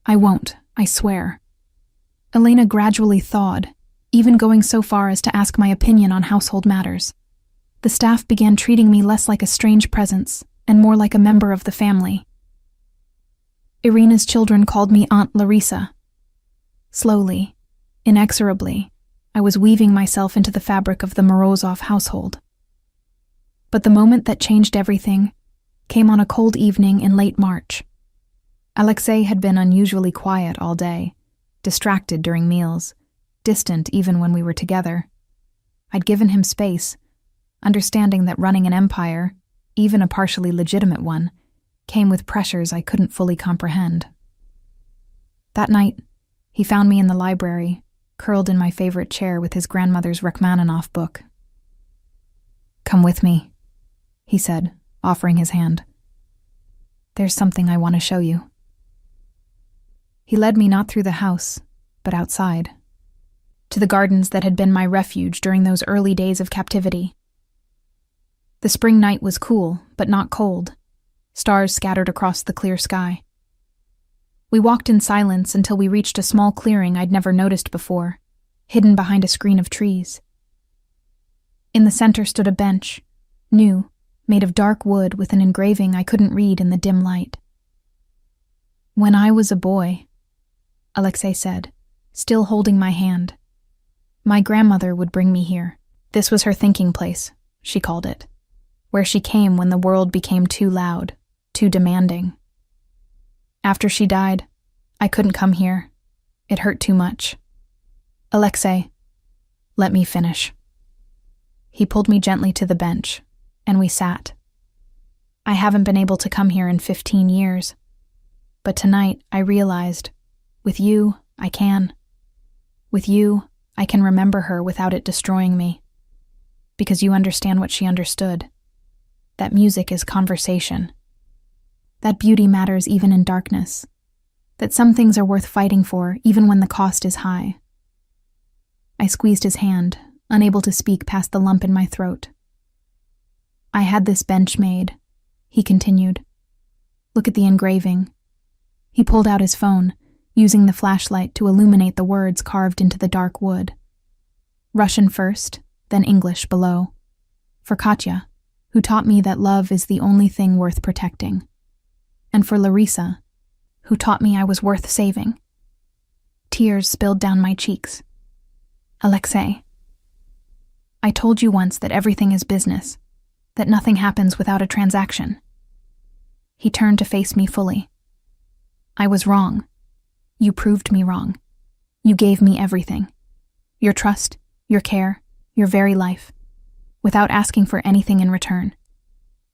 I won't, I swear. Elena gradually thawed, even going so far as to ask my opinion on household matters. The staff began treating me less like a strange presence and more like a member of the family. Irina's children called me Aunt Larissa. Slowly, inexorably, I was weaving myself into the fabric of the Morozov household. But the moment that changed everything came on a cold evening in late March. Alexei had been unusually quiet all day, distracted during meals, distant even when we were together. I'd given him space, understanding that running an empire, even a partially legitimate one, came with pressures I couldn't fully comprehend. That night, he found me in the library, curled in my favorite chair with his grandmother's Rachmaninoff book. Come with me, he said, offering his hand. There's something I want to show you. He led me not through the house, but outside, to the gardens that had been my refuge during those early days of captivity. The spring night was cool, but not cold. Stars scattered across the clear sky. We walked in silence until we reached a small clearing I'd never noticed before, hidden behind a screen of trees. In the center stood a bench, new, made of dark wood with an engraving I couldn't read in the dim light. When I was a boy, Alexei said, still holding my hand, my grandmother would bring me here. This was her thinking place, she called it, where she came when the world became too loud, too demanding. After she died, I couldn't come here. It hurt too much. Alexei, let me finish. He pulled me gently to the bench, and we sat. I haven't been able to come here in 15 years, but tonight I realized, with you, I can. With you, I can remember her without it destroying me, because you understand what she understood. that music is conversation, that beauty matters even in darkness, that some things are worth fighting for even when the cost is high. I squeezed his hand, unable to speak past the lump in my throat. I had this bench made, he continued. Look at the engraving. He pulled out his phone, using the flashlight to illuminate the words carved into the dark wood. Russian first, then English below. For Katya, who taught me that love is the only thing worth protecting. And for Larissa, who taught me I was worth saving. Tears spilled down my cheeks. Alexei, I told you once that everything is business, that nothing happens without a transaction. He turned to face me fully. I was wrong. You proved me wrong. You gave me everything. Your trust, your care, your very life, without asking for anything in return.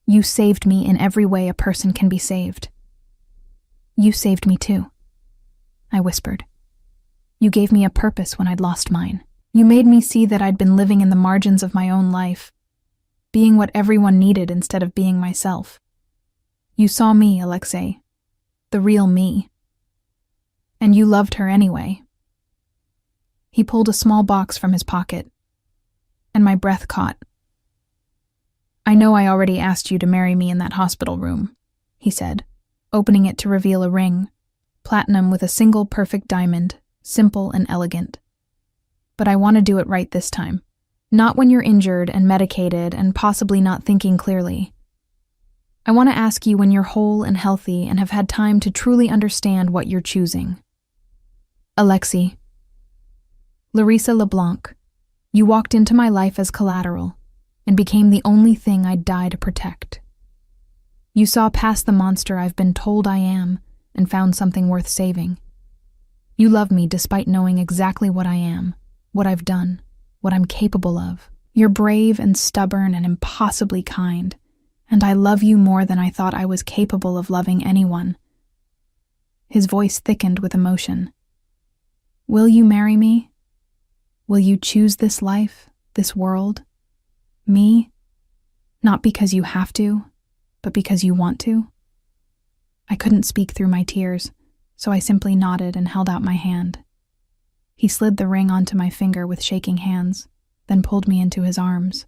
You saved me in every way a person can be saved. You saved me too, I whispered. You gave me a purpose when I'd lost mine. You made me see that I'd been living in the margins of my own life, being what everyone needed instead of being myself. You saw me, Alexei, the real me. And you loved her anyway. He pulled a small box from his pocket, and my breath caught. I know I already asked you to marry me in that hospital room, he said, opening it to reveal a ring, platinum with a single perfect diamond, simple and elegant. But I want to do it right this time. Not when you're injured and medicated and possibly not thinking clearly. I want to ask you when you're whole and healthy and have had time to truly understand what you're choosing. Alexei. Larissa LeBlanc, you walked into my life as collateral and became the only thing I'd die to protect. You saw past the monster I've been told I am and found something worth saving. You love me despite knowing exactly what I am, what I've done, what I'm capable of. You're brave and stubborn and impossibly kind, and I love you more than I thought I was capable of loving anyone. His voice thickened with emotion. Will you marry me? Will you choose this life, this world? Me? Not because you have to, but because you want to? I couldn't speak through my tears, so I simply nodded and held out my hand. He slid the ring onto my finger with shaking hands, then pulled me into his arms.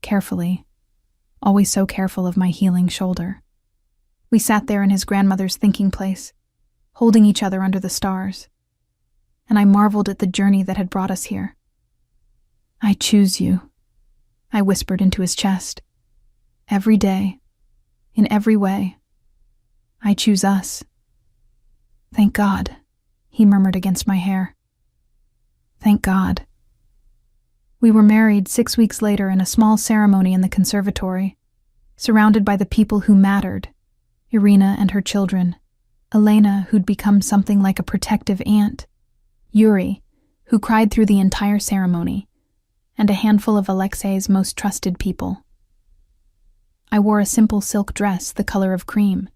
Carefully, always so careful of my healing shoulder. We sat there in his grandmother's thinking place, holding each other under the stars, and I marveled at the journey that had brought us here. I choose you, I whispered into his chest. Every day, in every way, I choose us. Thank God, he murmured against my hair. Thank God. We were married 6 weeks later in a small ceremony in the conservatory, surrounded by the people who mattered, Irina and her children, Elena, who'd become something like a protective aunt, Yuri, who cried through the entire ceremony, and a handful of Alexei's most trusted people. I wore a simple silk dress the color of cream,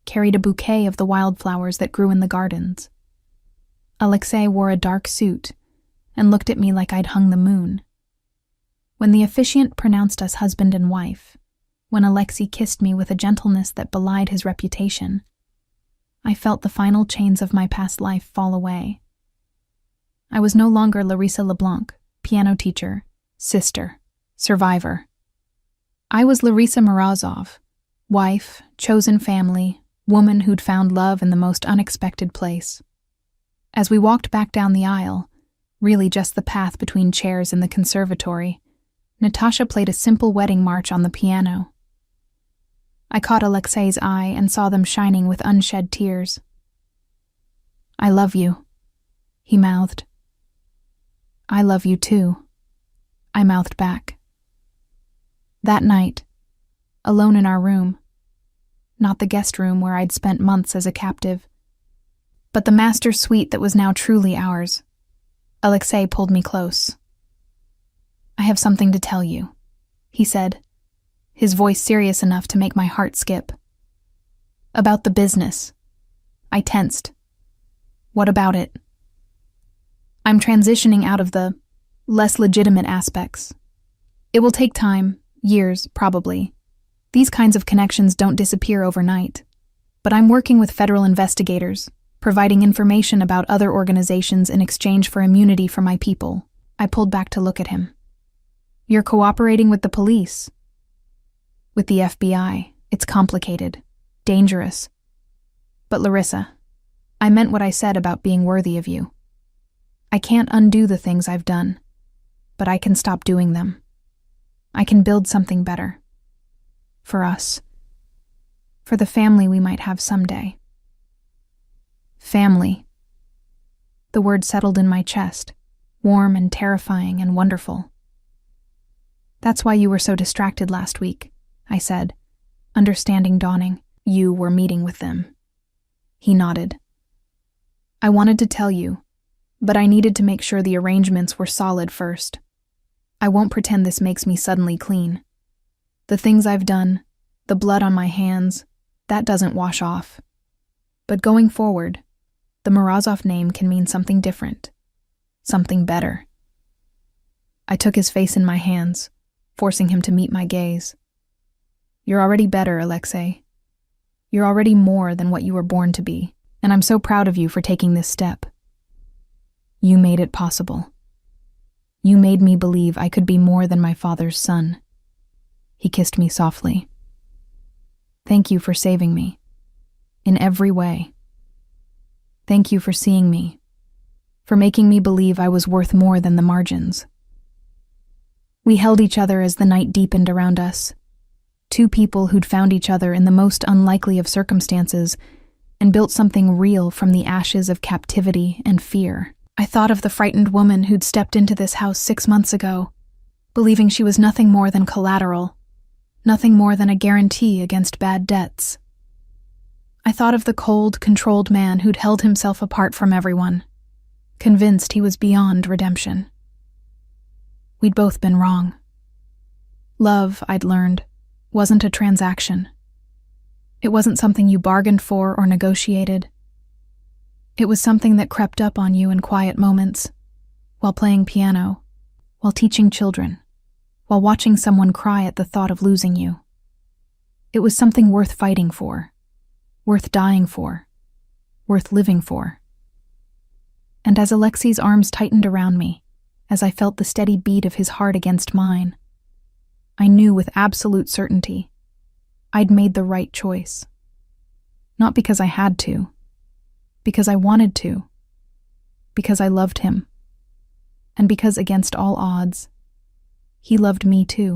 carried a bouquet of the wildflowers that grew in the gardens. Alexei wore a dark suit and looked at me like I'd hung the moon. When the officiant pronounced us husband and wife, when Alexei kissed me with a gentleness that belied his reputation, I felt the final chains of my past life fall away. I was no longer Larissa LeBlanc, piano teacher, sister, survivor. I was Larissa Morozov, wife, chosen family, woman who'd found love in the most unexpected place. As we walked back down the aisle, really just the path between chairs in the conservatory, Natasha played a simple wedding march on the piano. I caught Alexei's eye and saw them shining with unshed tears. I love you, he mouthed. I love you too, I mouthed back. That night, alone in our room, not the guest room where I'd spent months as a captive, but the master suite that was now truly ours, Alexei pulled me close. I have something to tell you, he said, his voice serious enough to make my heart skip. About the business. I tensed. What about it? I'm transitioning out of the less legitimate aspects. It will take time, years probably, These kinds of connections don't disappear overnight. But I'm working with federal investigators, providing information about other organizations in exchange for immunity for my people. I pulled back to look at him. You're cooperating with the police. With the FBI, it's complicated, dangerous. But Larissa, I meant what I said about being worthy of you. I can't undo the things I've done, but I can stop doing them. I can build something better. For us. For the family we might have someday. Family. The word settled in my chest, warm and terrifying and wonderful. That's why you were so distracted last week, I said, understanding dawning. You were meeting with them. He nodded. I wanted to tell you, but I needed to make sure the arrangements were solid first. I won't pretend this makes me suddenly clean. The things I've done, the blood on my hands, that doesn't wash off. But going forward, the Morozov name can mean something different, something better. I took his face in my hands, forcing him to meet my gaze. You're already better, Alexei. You're already more than what you were born to be, and I'm so proud of you for taking this step. You made it possible. You made me believe I could be more than my father's son. He kissed me softly. Thank you for saving me. In every way. Thank you for seeing me. For making me believe I was worth more than the margins. We held each other as the night deepened around us. Two people who'd found each other in the most unlikely of circumstances and built something real from the ashes of captivity and fear. I thought of the frightened woman who'd stepped into this house 6 months ago, believing she was nothing more than collateral, nothing more than a guarantee against bad debts. I thought of the cold, controlled man who'd held himself apart from everyone, convinced he was beyond redemption. We'd both been wrong. Love, I'd learned, wasn't a transaction. It wasn't something you bargained for or negotiated. It was something that crept up on you in quiet moments, while playing piano, while teaching children, while watching someone cry at the thought of losing you. It was something worth fighting for, worth dying for, worth living for. And as Alexei's arms tightened around me, as I felt the steady beat of his heart against mine, I knew with absolute certainty I'd made the right choice. Not because I had to, because I wanted to, because I loved him, and because against all odds, he loved me too.